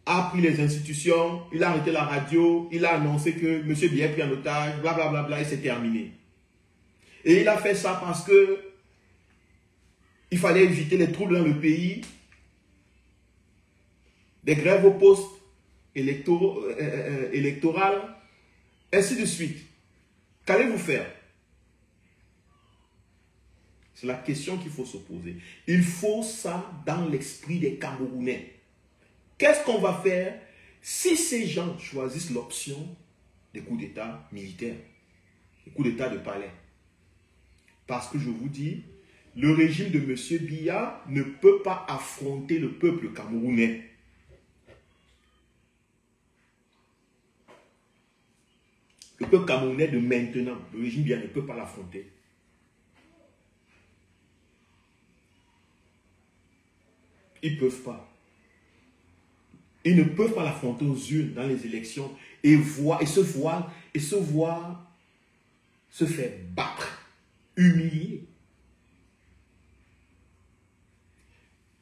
a pris les institutions, il a arrêté la radio, il a annoncé que M. Biya est pris en otage, blablabla, bla bla, et c'est terminé. Et il a fait ça parce que il fallait éviter les troubles dans le pays, des grèves au poste électorales, ainsi de suite. Qu'allez-vous faire? C'est la question qu'il faut se poser. Il faut ça dans l'esprit des Camerounais. Qu'est-ce qu'on va faire si ces gens choisissent l'option des coups d'État militaires, des coups d'État de palais? Parce que je vous dis, le régime de M. Biya ne peut pas affronter le peuple camerounais. le peuple camerounais de maintenant, le régime Biya ne peut pas l'affronter. Ils ne peuvent pas. Ils ne peuvent pas l'affronter aux urnes dans les élections et se faire battre, humilier.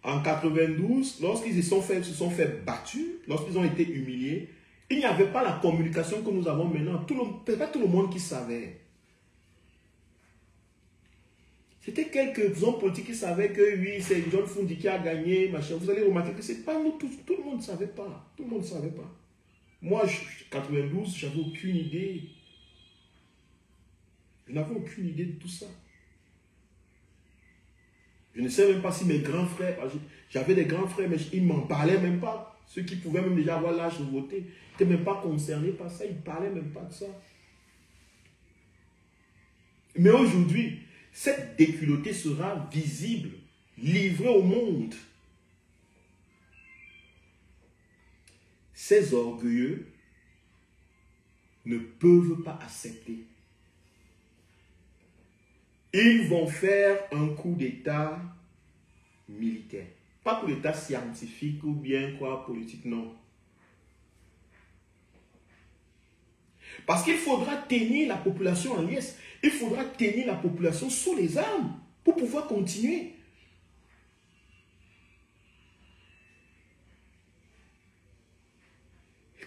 En 92, lorsqu'ils se sont fait battus, lorsqu'ils ont été humiliés, il n'y avait pas la communication que nous avons maintenant. C'est pas tout le monde qui savait. C'était quelques hommes politiques qui savaient que oui, c'est John Fundi qui a gagné, machin. Vous allez remarquer que c'est pas nous tous. Tout le monde ne savait pas. Tout le monde ne savait pas. Moi, en 92, j'avais aucune idée. Je n'avais aucune idée de tout ça. Je ne sais même pas si mes grands frères, j'avais des grands frères, mais ils ne m'en parlaient même pas. Ceux qui pouvaient même déjà avoir l'âge de voter, n'étaient même pas concernés par ça. Ils ne parlaient même pas de ça. Mais aujourd'hui, cette déculottée sera visible, livrée au monde. Ces orgueilleux ne peuvent pas accepter. Ils vont faire un coup d'État militaire. Pas coup d'État scientifique ou bien quoi, politique, non. Parce qu'il faudra tenir la population en liesse. Il faudra tenir la population sous les armes pour pouvoir continuer.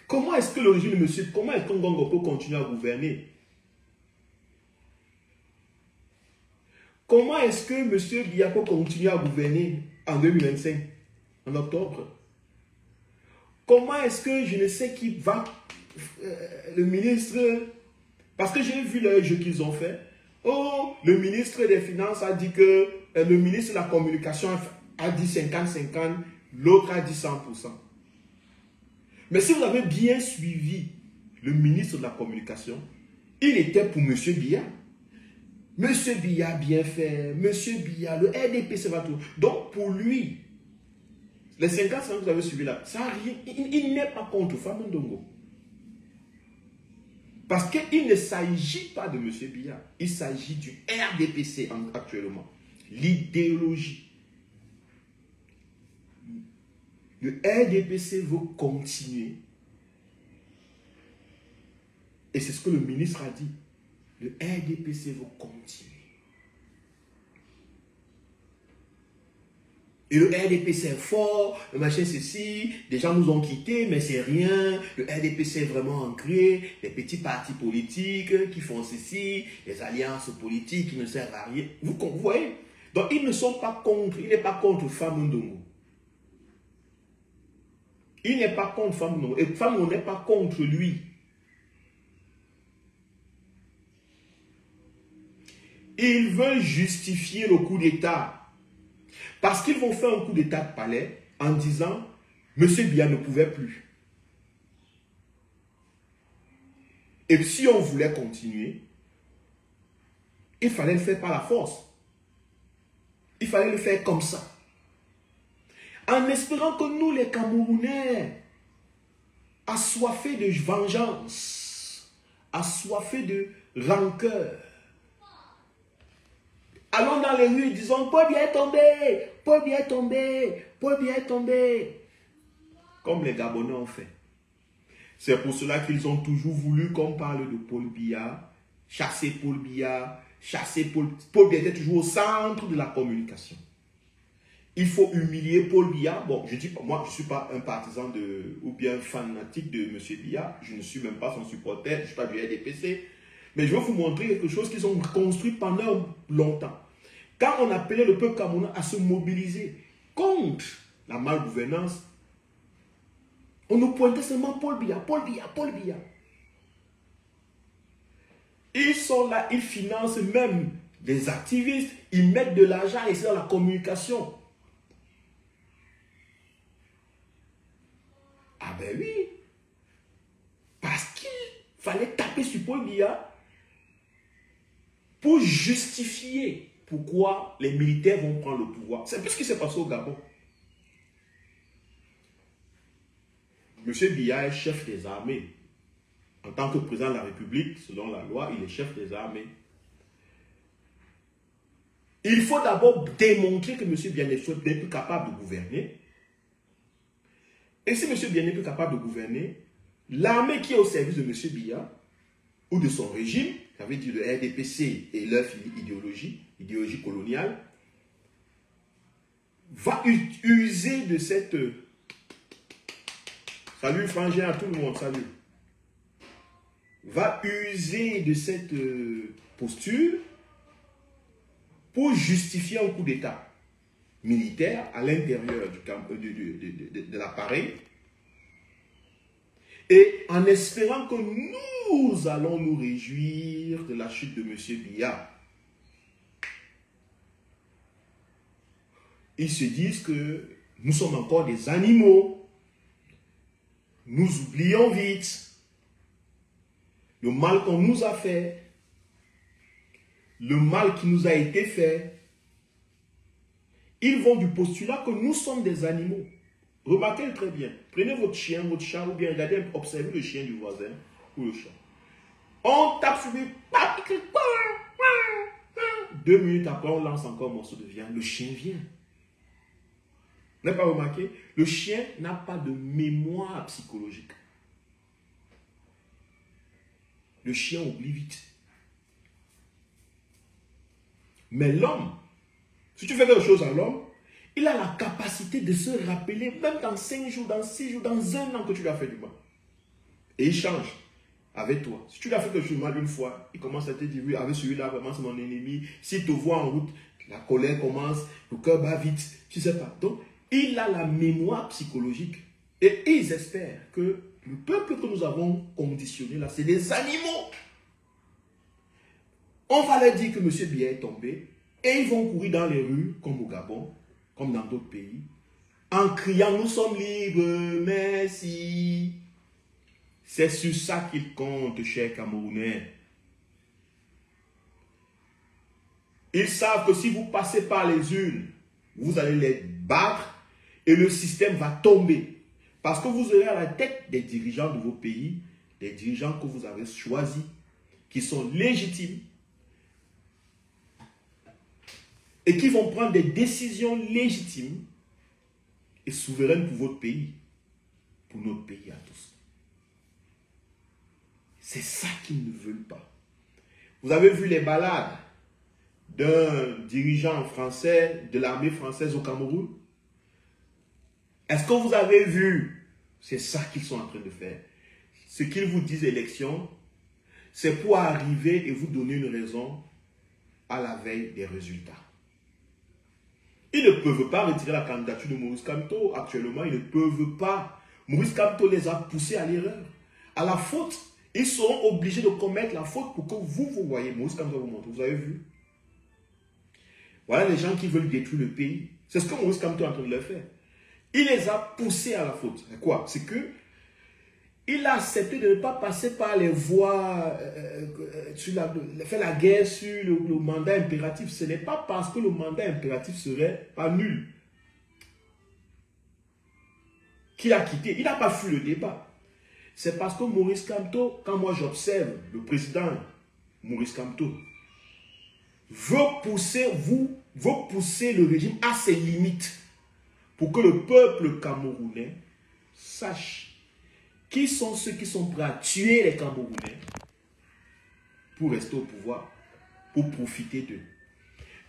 Comment est-ce que le régime de monsieur, comment est-ce qu'Ngongo peut continuer à gouverner? Comment est-ce que M. Biya peut continuer à gouverner en 2025, en octobre? Comment est-ce que je ne sais qui va, le ministre, parce que j'ai vu le jeu qu'ils ont fait. Oh, le ministre des Finances a dit que, le ministre de la Communication a dit 50-50, l'autre a dit 100%. Mais si vous avez bien suivi le ministre de la Communication, il était pour M. Biya. M. Biya bien fait, M. Biya, le RDPC va tout. Donc pour lui, les 50 ans que vous avez suivi là, ça rien, il n'est pas contre Famou Ndongo. Parce qu'il ne s'agit pas de M. Biya, il s'agit du RDPC actuellement. L'idéologie. Le RDPC veut continuer. Et c'est ce que le ministre a dit. Le RDPC veut continuer. Et le RDPC est fort, le machin ceci, des gens nous ont quittés, mais c'est rien. Le RDPC est vraiment ancré, les petits partis politiques qui font ceci, les alliances politiques qui ne servent à rien. Vous voyez? Donc ils ne sont pas contre, il n'est pas contre Famou Ndongo. Il n'est pas contre Famou Ndongo. Et Famou n'est pas contre lui. Ils veulent justifier le coup d'État. Parce qu'ils vont faire un coup d'État de palais en disant « M. Biya ne pouvait plus ». Et si on voulait continuer, il fallait le faire par la force. Il fallait le faire comme ça. En espérant que nous, les Camerounais, assoiffés de vengeance, assoiffés de rancœur, allons dans les rues, disons, Paul Biya est tombé, Paul Biya est tombé, Paul Biya est tombé. Comme les Gabonais ont fait. C'est pour cela qu'ils ont toujours voulu qu'on parle de Paul Biya, chasser Paul Biya, chasser Paul Biya était toujours au centre de la communication. Il faut humilier Paul Biya. Bon, je dis pas, moi, je ne suis pas un partisan ou bien fanatique de M. Biya. Je ne suis même pas son supporter, je ne suis pas du RDPC. Mais je vais vous montrer quelque chose qu'ils ont construit pendant longtemps. Quand on appelait le peuple camerounais à se mobiliser contre la malgouvernance, on nous pointait seulement Paul Biya, Paul Biya, Paul Biya. Ils sont là, ils financent même des activistes, ils mettent de l'argent et c'est dans la communication. Ah ben oui, parce qu'il fallait taper sur Paul Biya pour justifier pourquoi les militaires vont prendre le pouvoir. C'est un peu ce qui s'est passé au Gabon. M. Biya est chef des armées En tant que président de la République, selon la loi, il est chef des armées. Il faut d'abord démontrer que M. Biya n'est plus capable de gouverner. Et si M. Biya n'est plus capable de gouverner, l'armée qui est au service de M. Biya, ou de son régime, ça veut dire le RDPC et leur idéologie coloniale, va user de cette... Salut frangin à tout le monde, salut. Va user de cette posture pour justifier un coup d'État militaire à l'intérieur de l'appareil et en espérant que nous allons nous réjouir de la chute de M. Biya. Ils se disent que nous sommes encore des animaux. Nous oublions vite le mal qu'on nous a fait, le mal qui nous a été fait. Ils vont du postulat que nous sommes des animaux. Remarquez très bien. Prenez votre chien, votre chat, ou bien regardez, observez le chien du voisin ou le chat. On tape sur lui, 2 minutes après, on lance encore un morceau de viande. Le chien vient. Vous n'avez pas remarqué? Le chien n'a pas de mémoire psychologique. Le chien oublie vite. Mais l'homme, si tu fais quelque chose à l'homme, il a la capacité de se rappeler, même dans 5 jours, dans 6 jours, dans 1 an que tu lui as fait du mal. Et il change avec toi. Si tu lui as fait quelque chose de mal une fois, il commence à te dire, oui, avec celui-là, vraiment c'est mon ennemi. S'il te voit en route, la colère commence, le cœur bat vite, tu ne sais pas. Donc, il a la mémoire psychologique. Et ils espèrent que le peuple que nous avons conditionné là, c'est des animaux. On va leur dire que M. Biya est tombé et ils vont courir dans les rues, comme au Gabon, comme dans d'autres pays, en criant « Nous sommes libres, merci ». C'est sur ça qu'ils comptent, chers Camerounais. Ils savent que si vous passez par les urnes, vous allez les battre et le système va tomber. Parce que vous aurez à la tête des dirigeants de vos pays, des dirigeants que vous avez choisis, qui sont légitimes et qui vont prendre des décisions légitimes et souveraines pour votre pays, pour notre pays à tous. C'est ça qu'ils ne veulent pas. Vous avez vu les balades d'un dirigeant français de l'armée française au Cameroun? Est-ce que vous avez vu? C'est ça qu'ils sont en train de faire. Ce qu'ils vous disent élection, c'est pour arriver et vous donner une raison à la veille des résultats. Ils ne peuvent pas retirer la candidature de Maurice Kamto. Actuellement, ils ne peuvent pas. Maurice Kamto les a poussés à l'erreur, à la faute. Ils seront obligés de commettre la faute pour que vous voyez. Maurice Kamto vous montre. Vous avez vu? Voilà les gens qui veulent détruire le pays. C'est ce que Maurice Kamto est en train de leur faire. Il les a poussés à la faute. C'est quoi? C'est que il a accepté de ne pas passer par les voies, faire la guerre sur le mandat impératif. Ce n'est pas parce que le mandat impératif serait pas nul qu'il a quitté. Il n'a pas fui le débat. C'est parce que Maurice Kamto, quand moi j'observe le président Maurice Kamto, veut pousser le régime à ses limites pour que le peuple camerounais sache qui sont ceux qui sont prêts à tuer les Camerounais pour rester au pouvoir, pour profiter d'eux.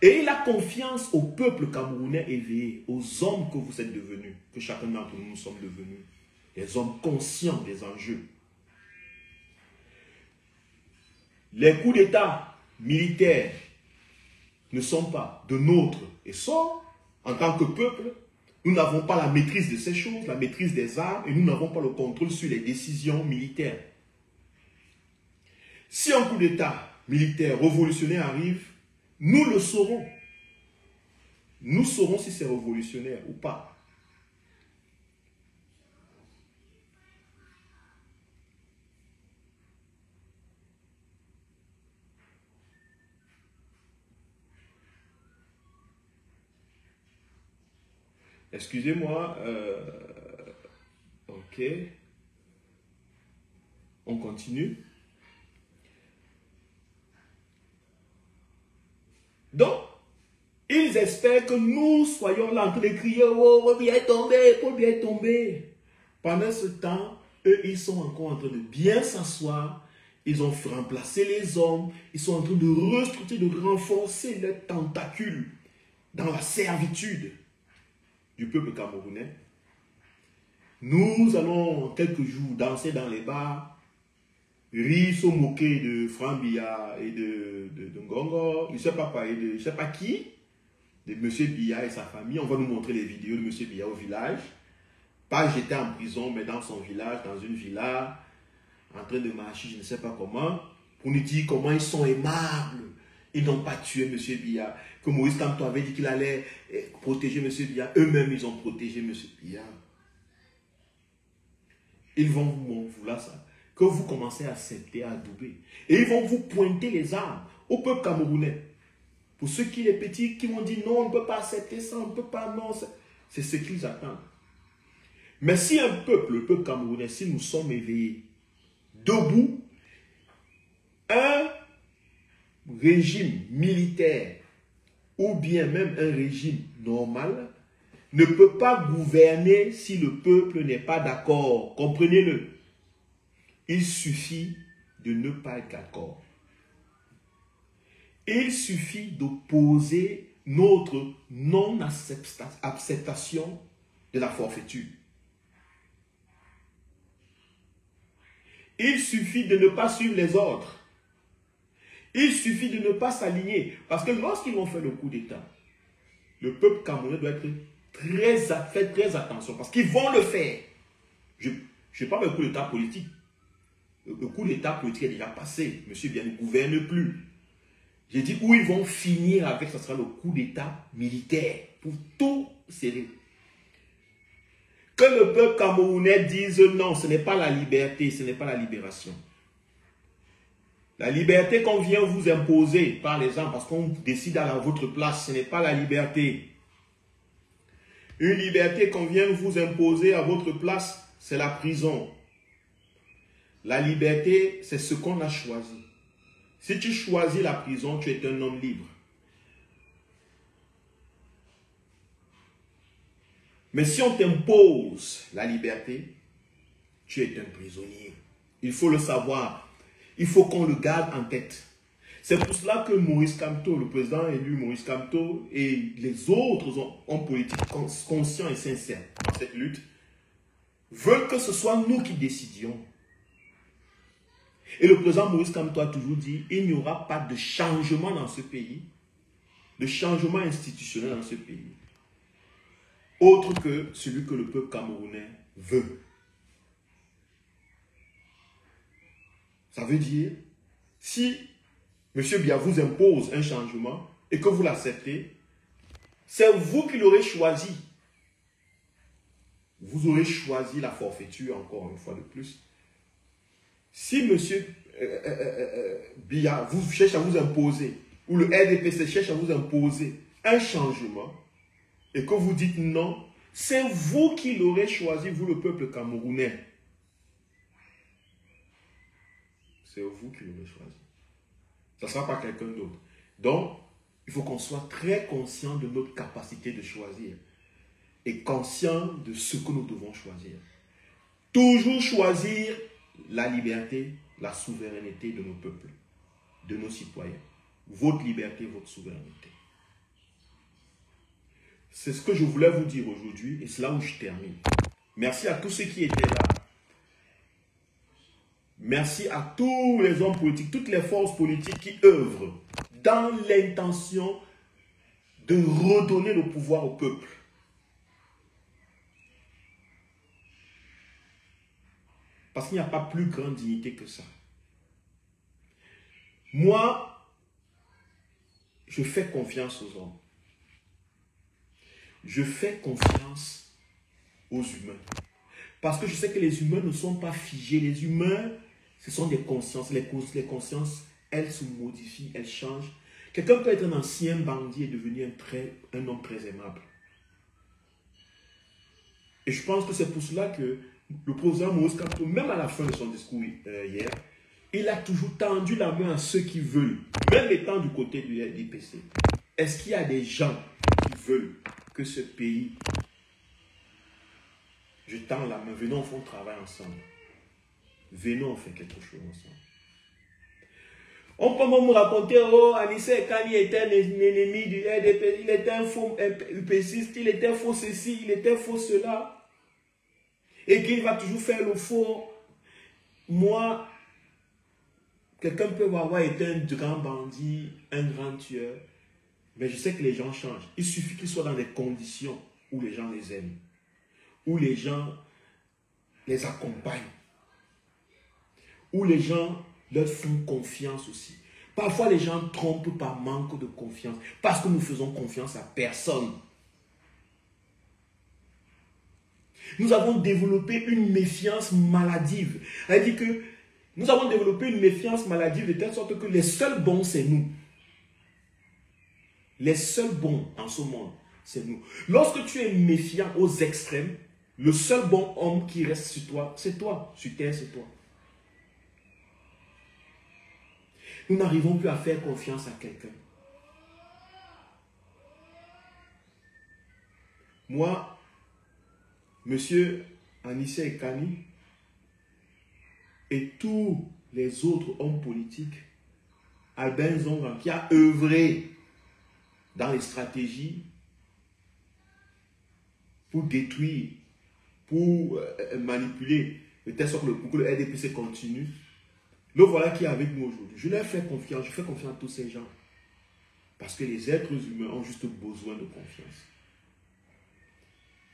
Et il a confiance au peuple camerounais éveillé, aux hommes que vous êtes devenus, que chacun d'entre nous sommes devenus, des hommes conscients des enjeux. Les coups d'État militaires ne sont pas de notre essor en tant que peuple. Nous n'avons pas la maîtrise de ces choses, la maîtrise des armes, et nous n'avons pas le contrôle sur les décisions militaires. Si un coup d'État militaire révolutionnaire arrive, nous le saurons. Nous saurons si c'est révolutionnaire ou pas. Excusez-moi. Ok. On continue. Donc, ils espèrent que nous soyons là en train de crier, oh, Paul Biya est tombé, Paul Biya est tombé. Pendant ce temps, eux, ils sont encore en train de bien s'asseoir. Ils ont remplacé les hommes. Ils sont en train de restructurer, de renforcer leurs tentacules dans la servitude du peuple camerounais. Nous allons en quelques jours danser dans les bars, rire, se moquer de Franck Biya et de Ngongo, je ne sais pas quoi, et de je ne sais pas qui, de M. Biya et sa famille. On va nous montrer les vidéos de M. Biya au village. Pas j'étais en prison, mais dans son village, dans une villa, en train de marcher, je ne sais pas comment, pour nous dire comment ils sont aimables. Ils n'ont pas tué M. Biya. Que Moïse Kamto avait dit qu'il allait protéger M. Biya. Eux-mêmes, ils ont protégé M. Biya. Ils vont vous vouloir ça. Que vous commencez à accepter, à adouber. Et ils vont vous pointer les armes au peuple camerounais. Pour ceux qui, les petits, qui vont dire non, on ne peut pas accepter ça, on ne peut pas, non. C'est ce qu'ils attendent. Mais si un peuple, le peuple camerounais, si nous sommes éveillés, debout, un régime militaire ou bien même un régime normal ne peut pas gouverner si le peuple n'est pas d'accord. Comprenez-le. Il suffit de ne pas être d'accord. Il suffit d'opposer notre non-acceptation de la forfaiture. Il suffit de ne pas suivre les ordres. Il suffit de ne pas s'aligner. Parce que lorsqu'ils vont faire le coup d'État, le peuple camerounais doit être fait très attention. Parce qu'ils vont le faire. Je ne parle pas de coup d'État politique. Le coup d'État politique est déjà passé. Monsieur Biya ne gouverne plus. J'ai dit où ils vont finir avec, ce sera le coup d'État militaire. Pour tout serrer. Que le peuple camerounais dise non, ce n'est pas la liberté, ce n'est pas la libération. La liberté qu'on vient vous imposer par les gens parce qu'on décide à votre place, ce n'est pas la liberté. Une liberté qu'on vient vous imposer à votre place, c'est la prison. La liberté, c'est ce qu'on a choisi. Si tu choisis la prison, tu es un homme libre. Mais si on t'impose la liberté, tu es un prisonnier. Il faut le savoir. Il faut qu'on le garde en tête. C'est pour cela que Moïse Kamto, le président élu Moïse Kamto et les autres hommes politiques conscients et sincères dans cette lutte veulent que ce soit nous qui décidions. Et le président Moïse Kamto a toujours dit, il n'y aura pas de changement dans ce pays, de changement institutionnel dans ce pays, autre que celui que le peuple camerounais veut. Ça veut dire, si M. Biya vous impose un changement et que vous l'acceptez, c'est vous qui l'aurez choisi. Vous aurez choisi la forfaiture encore une fois de plus. Si M. Biya vous cherche à vous imposer, ou le RDPC cherche à vous imposer un changement, et que vous dites non, c'est vous qui l'aurez choisi, vous le peuple camerounais. C'est vous qui l'aurez choisi. Ça ne sera pas quelqu'un d'autre. Donc, il faut qu'on soit très conscient de notre capacité de choisir. Et conscient de ce que nous devons choisir. Toujours choisir la liberté, la souveraineté de nos peuples, de nos citoyens. Votre liberté, votre souveraineté. C'est ce que je voulais vous dire aujourd'hui et c'est là où je termine. Merci à tous ceux qui étaient là. Merci à tous les hommes politiques, toutes les forces politiques qui œuvrent dans l'intention de redonner le pouvoir au peuple. Parce qu'il n'y a pas plus grande dignité que ça. Moi, je fais confiance aux hommes. Je fais confiance aux humains. Parce que je sais que les humains ne sont pas figés. Les humains, ce sont des consciences. Les consciences, elles se modifient, elles changent. Quelqu'un peut être un ancien bandit et devenir un homme très aimable. Et je pense que c'est pour cela que le président Maurice Kamto, même à la fin de son discours hier, il a toujours tendu la main à ceux qui veulent, même étant du côté du RDPC. Est-ce qu'il y a des gens qui veulent que ce pays, je tends la main, venons, on fait un travail ensemble. Venons, on fait quelque chose ensemble. On peut même me raconter, oh, Anissé Kani était un ennemi du RDP, il était un faux UPCiste, il était faux ceci, il était faux cela. Et qu'il va toujours faire le faux. Moi, quelqu'un peut avoir été un grand bandit, un grand tueur, mais je sais que les gens changent. Il suffit qu'ils soient dans des conditions où les gens les aiment, où les gens les accompagnent, où les gens leur font confiance aussi. Parfois, les gens trompent par manque de confiance, parce que nous faisons confiance à personne. Nous avons développé une méfiance maladive. C'est-à-dire que nous avons développé une méfiance maladive de telle sorte que les seuls bons, c'est nous. Les seuls bons en ce monde, c'est nous. Lorsque tu es méfiant aux extrêmes, le seul bon homme qui reste sur toi, c'est toi. Sur terre, c'est toi. Nous n'arrivons plus à faire confiance à quelqu'un. Moi, Monsieur Anissé Kani et tous les autres hommes politiques, Albin Zonga, qui a œuvré dans les stratégies pour détruire, pour manipuler, de telle sorte pour que le RDPC continue. Le voilà qui est avec nous aujourd'hui. Je leur fais confiance, je fais confiance à tous ces gens. Parce que les êtres humains ont juste besoin de confiance.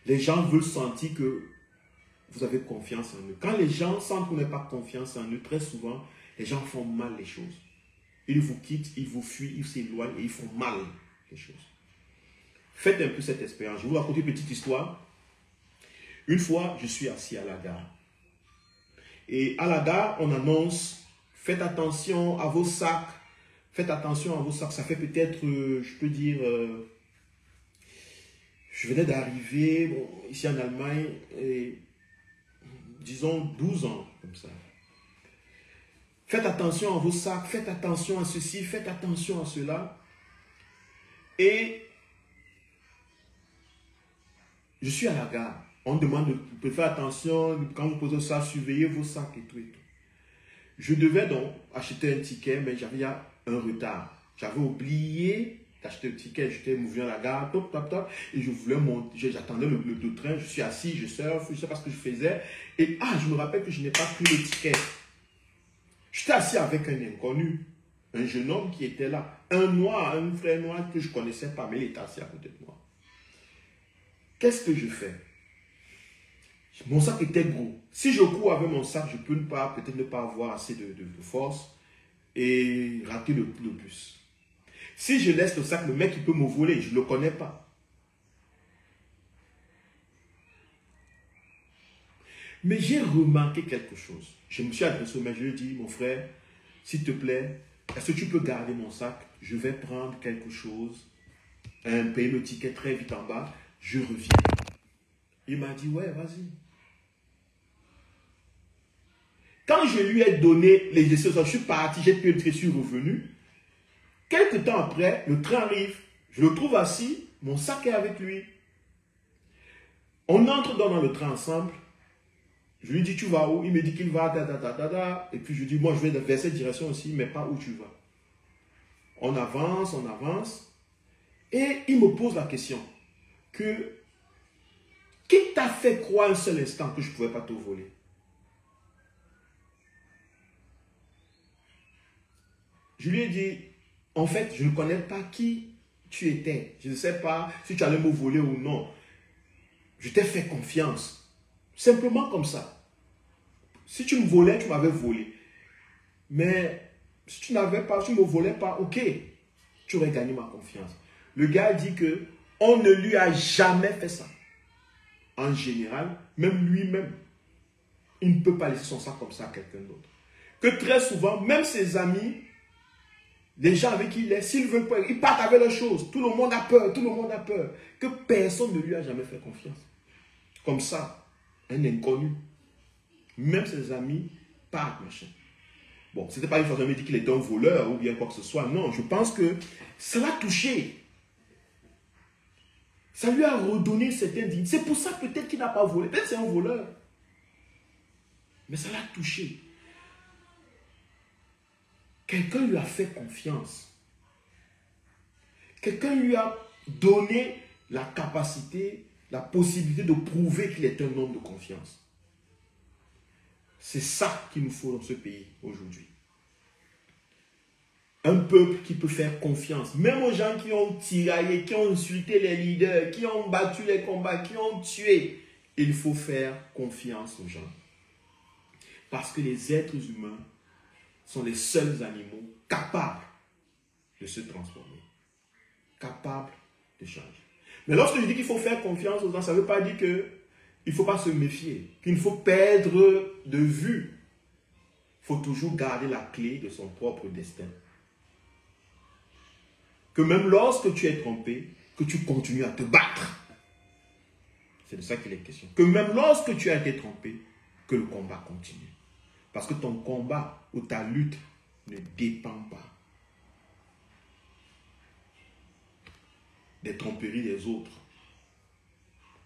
Les gens veulent sentir que vous avez confiance en eux. Quand les gens sentent qu'on n'a pas confiance en eux, très souvent, les gens font mal les choses. Ils vous quittent, ils vous fuient, ils s'éloignent et ils font mal les choses. Faites un peu cette expérience. Je vais vous raconter une petite histoire. Une fois, je suis assis à la gare. Et à la gare, on annonce, faites attention à vos sacs. Faites attention à vos sacs. Ça fait peut-être, je peux dire, je venais d'arriver bon, ici en Allemagne, et, disons 12 ans, comme ça. Faites attention à vos sacs, faites attention à ceci, faites attention à cela. Et je suis à la gare. On demande de faire attention, quand vous posez ça, surveillez vos sacs et tout et tout. Je devais donc acheter un ticket, mais j'avais un retard. J'avais oublié d'acheter le ticket, j'étais mouru à la gare, top, top, top, et je voulais monter, j'attendais le train, je suis assis, je surfe, je ne sais pas ce que je faisais, et je me rappelle que je n'ai pas pris le ticket. J'étais assis avec un inconnu, un jeune homme qui était là, un noir, un frère noir que je ne connaissais pas, mais il était assis à côté de moi. Qu'est-ce que je fais? Mon sac était gros. Si je cours avec mon sac, je peux peut-être ne pas avoir assez de force et rater le bus. Si je laisse le sac, le mec il peut me voler, je ne le connais pas. Mais j'ai remarqué quelque chose. Je me suis adressé au mec, je lui ai dit, mon frère, s'il te plaît, est-ce que tu peux garder mon sac? Je vais prendre quelque chose, payer le ticket très vite en bas, je reviens. Il m'a dit, ouais, vas-y. Quand je lui ai donné les instructions, je suis parti, j'ai payé le ticket, je suis revenu. Quelques temps après, le train arrive, je le trouve assis, mon sac est avec lui. On entre dans le train ensemble. Je lui dis, tu vas où? Il me dit qu'il va, et puis je dis, moi je vais vers cette direction aussi, mais pas où tu vas. On avance, et il me pose la question, qui t'a fait croire un seul instant que je ne pouvais pas te voler? Je lui ai dit, en fait, je ne connais pas qui tu étais. Je ne sais pas si tu allais me voler ou non. Je t'ai fait confiance. Simplement comme ça. Si tu me volais, tu m'avais volé. Mais si tu n'avais pas, si tu ne me volais pas, ok, tu aurais gagné ma confiance. Le gars dit que on ne lui a jamais fait ça. En général, même lui-même, il ne peut pas laisser son sac comme ça à quelqu'un d'autre. Que très souvent, même ses amis, les gens avec qui il est, s'ils veulent pas, ils partent avec leurs choses. Tout le monde a peur, tout le monde a peur. Que personne ne lui a jamais fait confiance. Comme ça, un inconnu. Même ses amis partent, machin. Bon, ce n'était pas une façon de me dire qu'il était un voleur ou bien quoi que ce soit. Non, je pense que ça l'a touché. Ça lui a redonné cette indignité. C'est pour ça peut-être qu'il n'a pas volé. Peut-être c'est un voleur. Mais ça l'a touché. Quelqu'un lui a fait confiance. Quelqu'un lui a donné la capacité, la possibilité de prouver qu'il est un homme de confiance. C'est ça qu'il nous faut dans ce pays aujourd'hui. Un peuple qui peut faire confiance, même aux gens qui ont tiraillé, qui ont insulté les leaders, qui ont battu les combats, qui ont tué. Il faut faire confiance aux gens. Parce que les êtres humains sont les seuls animaux capables de se transformer, capables de changer. Mais lorsque je dis qu'il faut faire confiance aux gens, ça ne veut pas dire qu'il ne faut pas se méfier, qu'il faut perdre de vue. Il faut toujours garder la clé de son propre destin. Que même lorsque tu es trompé, que tu continues à te battre. C'est de ça qu'il est question. Que même lorsque tu as été trompé, que le combat continue. Parce que ton combat ou ta lutte ne dépend pas des tromperies des autres.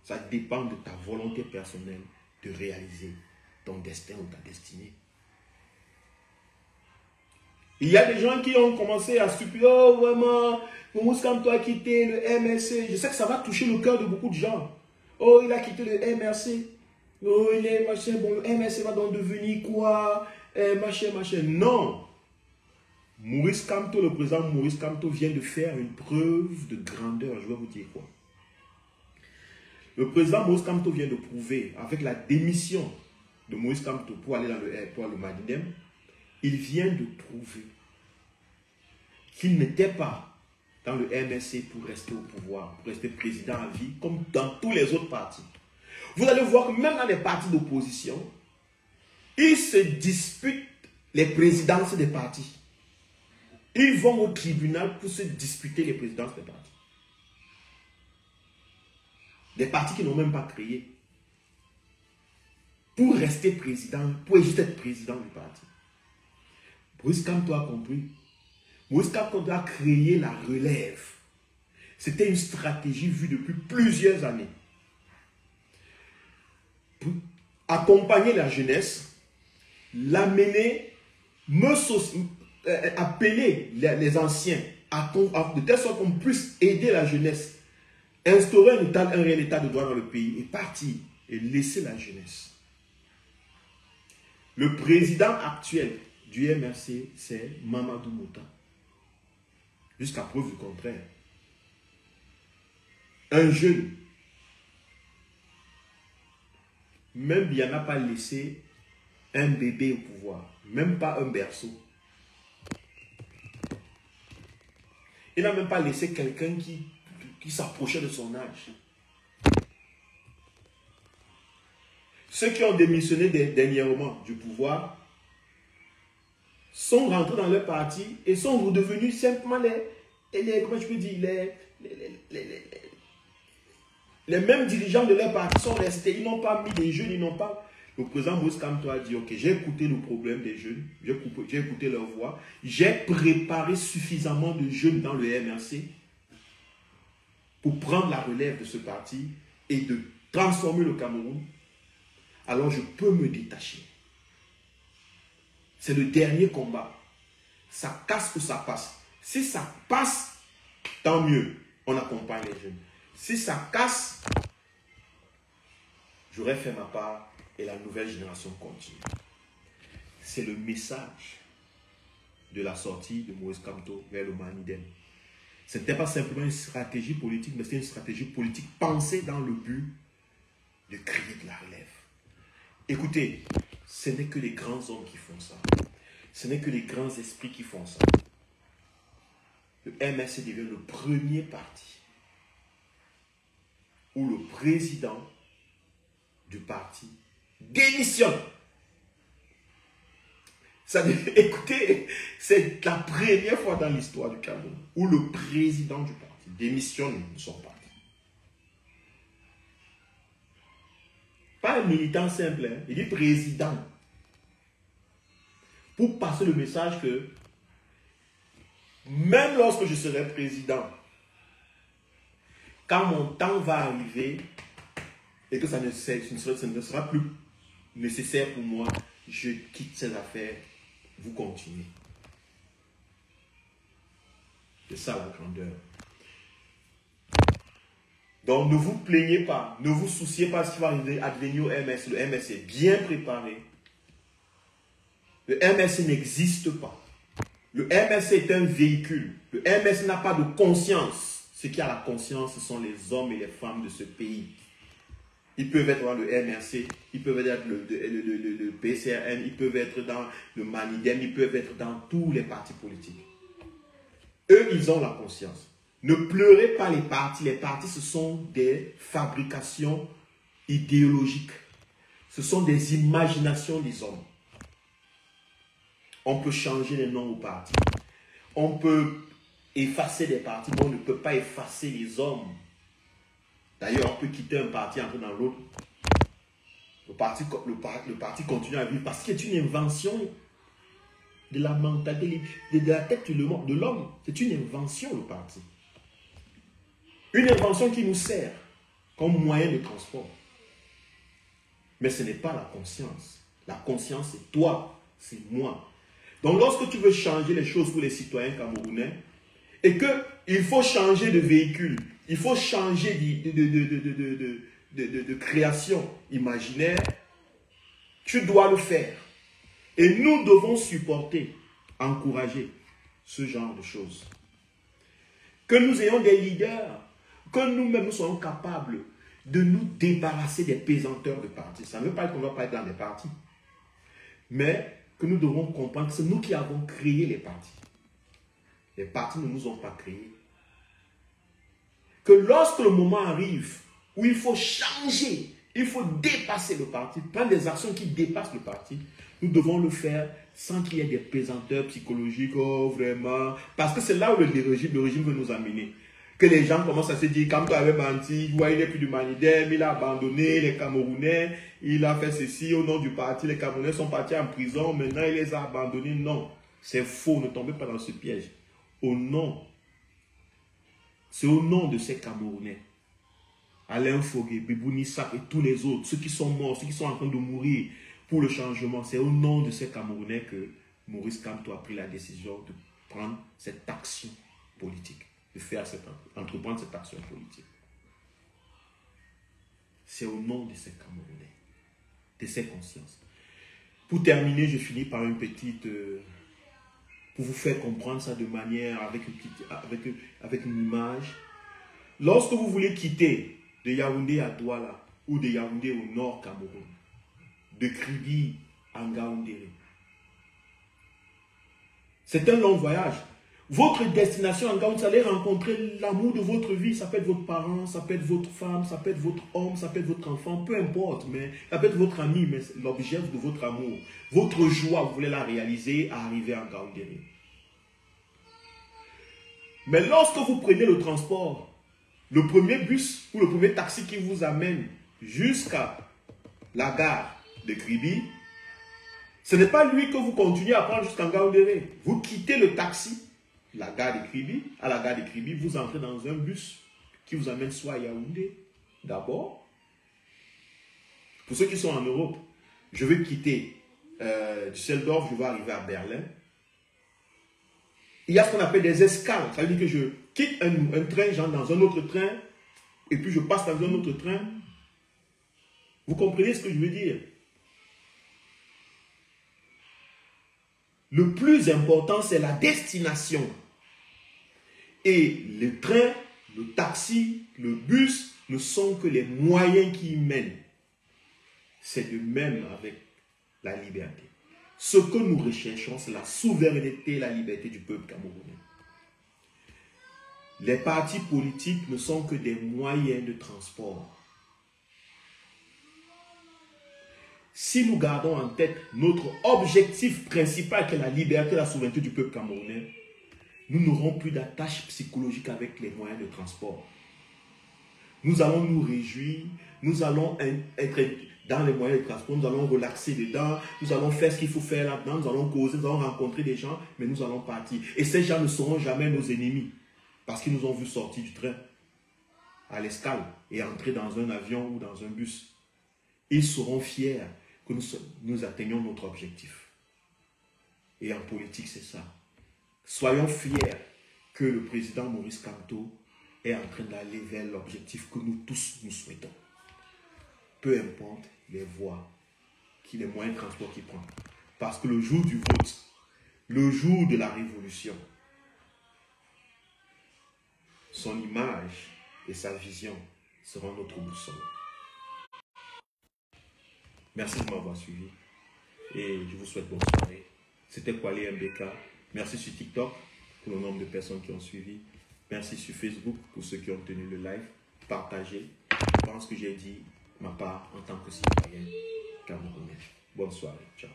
Ça dépend de ta volonté personnelle de réaliser ton destin ou ta destinée. Il y a des gens qui ont commencé à supplier, oh vraiment, Moumous Kamto a quitté le MRC. Je sais que ça va toucher le cœur de beaucoup de gens. Oh, il a quitté le MRC. Oh, il est machin, bon, le MRC va donc devenir quoi? Machin, machin. Non. Maurice Kamto, le président Maurice Kamto vient de faire une preuve de grandeur. Je vais vous dire quoi. Le président Maurice Kamto vient de prouver, avec la démission de Maurice Kamto pour aller dans le Madinem, il vient de prouver qu'il n'était pas dans le MRC pour rester au pouvoir, pour rester président à vie, comme dans tous les autres partis. Vous allez voir que même dans les partis d'opposition, ils se disputent les présidences des partis. Ils vont au tribunal pour se disputer les présidences des partis. Des partis qui n'ont même pas créé. Pour rester président, pour juste être président du parti. Maurice Kamto a compris. Maurice Kamto a créé la relève. C'était une stratégie vue depuis plusieurs années. Pour accompagner la jeunesse, l'amener, appeler les anciens, de telle sorte qu'on puisse aider la jeunesse, instaurer un réel état de droit dans le pays et partir et laisser la jeunesse. Le président actuel du MRC, c'est Mamadou Mouta. Jusqu'à preuve du contraire. Un jeune, même il n'a pas laissé un bébé au pouvoir, même pas un berceau. Il n'a même pas laissé quelqu'un qui s'approchait de son âge. Ceux qui ont démissionné dernièrement du pouvoir sont rentrés dans leur parti et sont redevenus simplement comment je peux dire, les mêmes dirigeants de leur parti sont restés. Ils n'ont pas mis des jeunes, ils n'ont pas... Le président Maurice Kamto a dit, ok, j'ai écouté le problème des jeunes, j'ai écouté leur voix, j'ai préparé suffisamment de jeunes dans le MRC pour prendre la relève de ce parti et de transformer le Cameroun. Alors je peux me détacher. C'est le dernier combat. Ça casse ou ça passe. Si ça passe, tant mieux. On accompagne les jeunes. Si ça casse, j'aurais fait ma part et la nouvelle génération continue. C'est le message de la sortie de Maurice Kamto vers le Manidem. Ce n'était pas simplement une stratégie politique, mais c'était une stratégie politique pensée dans le but de créer de la relève. Écoutez, ce n'est que les grands hommes qui font ça. Ce n'est que les grands esprits qui font ça. Le MRC devient le premier parti où le président du parti démissionne. Écoutez, c'est la première fois dans l'histoire du Cameroun où le président du parti démissionne de son parti. Pas un militant simple, hein. Il dit président. Pour passer le message que même lorsque je serai président, quand mon temps va arriver et que ça ne sera plus nécessaire pour moi, je quitte ces affaires, vous continuez. C'est ça votre grandeur. Donc ne vous plaignez pas, ne vous souciez pas de ce qui va advenir au MS. Le MS est bien préparé. Le MS n'existe pas. Le MS est un véhicule. Le MS n'a pas de conscience. Ce qui a la conscience, ce sont les hommes et les femmes de ce pays. Ils peuvent être dans le MRC, ils peuvent être dans le PCRN, ils peuvent être dans le Manidem, ils peuvent être dans tous les partis politiques. Eux, ils ont la conscience. Ne pleurez pas les partis. Les partis, ce sont des fabrications idéologiques. Ce sont des imaginations des hommes. On peut changer les noms aux partis. On peut effacer des partis, mais on ne peut pas effacer les hommes. D'ailleurs, on peut quitter un parti, entrer dans l'autre. Le parti continue à vivre parce que c'est une invention de la mentalité, de la tête de l'homme. C'est une invention, le parti. Une invention qui nous sert comme moyen de transport. Mais ce n'est pas la conscience. La conscience, c'est toi, c'est moi. Donc, lorsque tu veux changer les choses pour les citoyens camerounais, et qu'il faut changer de véhicule, il faut changer de création imaginaire, tu dois le faire. Et nous devons supporter, encourager ce genre de choses. Que nous ayons des leaders, que nous-mêmes soyons capables de nous débarrasser des pesanteurs de partis. Ça ne veut pas dire qu'on ne va pas être dans des partis. Mais que nous devons comprendre que c'est nous qui avons créé les partis. Les partis ne nous ont pas créés. Que lorsque le moment arrive où il faut changer, il faut dépasser le parti, prendre des actions qui dépassent le parti, nous devons le faire sans qu'il y ait des pesanteurs psychologiques, oh vraiment, parce que c'est là où le régime veut nous amener. Que les gens commencent à se dire, comme tu avais menti, ouais, il n'est plus du Manidem, il a abandonné les Camerounais, il a fait ceci au nom du parti, les Camerounais sont partis en prison, maintenant il les a abandonnés. Non, c'est faux, ne tombez pas dans ce piège. C'est au nom de ces Camerounais, Alain Fogué, Bibouni Sak et tous les autres, ceux qui sont morts, ceux qui sont en train de mourir pour le changement, c'est au nom de ces Camerounais que Maurice Kamto a pris la décision de prendre cette action politique, entreprendre cette action politique. C'est au nom de ces Camerounais, de ces consciences. Pour terminer, je finis par une petite... pour vous faire comprendre ça de manière, avec une image. Lorsque vous voulez quitter de Yaoundé à Douala, ou de Yaoundé au nord Cameroun, de Kribi à Ngaoundéré, c'est un long voyage. Votre destination en Ngaoundéré, vous allez rencontrer l'amour de votre vie. Ça peut être votre parent, ça peut être votre femme, ça peut être votre homme, ça peut être votre enfant, peu importe, mais ça peut être votre ami, mais l'objet de votre amour. Votre joie, vous voulez la réaliser à arriver en Ngaoundéré. Mais lorsque vous prenez le transport, le premier bus ou le premier taxi qui vous amène jusqu'à la gare de Kribi, ce n'est pas lui que vous continuez à prendre jusqu'en Ngaoundéré. Vous quittez le taxi, la gare de Kribi, à la gare de Kribi, vous entrez dans un bus qui vous amène soit à Yaoundé, d'abord. Pour ceux qui sont en Europe, je vais quitter Düsseldorf, je vais arriver à Berlin. Il y a ce qu'on appelle des escales. Ça veut dire que je quitte un train, j'entre dans un autre train, et puis je passe dans un autre train. Vous comprenez ce que je veux dire? Le plus important, c'est la destination. Et le train, le taxi, le bus ne sont que les moyens qui y mènent. C'est de même avec la liberté. Ce que nous recherchons, c'est la souveraineté et la liberté du peuple camerounais. Les partis politiques ne sont que des moyens de transport. Si nous gardons en tête notre objectif principal, qui est la liberté et la souveraineté du peuple camerounais, nous n'aurons plus d'attache psychologique avec les moyens de transport. Nous allons nous réjouir, nous allons être dans les moyens de transport, nous allons relaxer dedans, nous allons faire ce qu'il faut faire là-dedans, nous allons causer, nous allons rencontrer des gens, mais nous allons partir. Et ces gens ne seront jamais nos ennemis, parce qu'ils nous ont vu sortir du train à l'escale et entrer dans un avion ou dans un bus. Ils seront fiers que nous atteignions notre objectif. Et en politique, c'est ça. Soyons fiers que le président Maurice Kamto est en train d'aller vers l'objectif que nous tous nous souhaitons. Peu importe les voies, les moyens de transport qu'il prend. Parce que le jour du vote, le jour de la révolution, son image et sa vision seront notre boussole. Merci de m'avoir suivi et je vous souhaite bonne soirée. C'était Kwali MBK. Merci sur TikTok pour le nombre de personnes qui ont suivi. Merci sur Facebook pour ceux qui ont tenu le live. Partagez. Je pense que j'ai dit ma part en tant que citoyen camerounais. Bonne soirée. Ciao.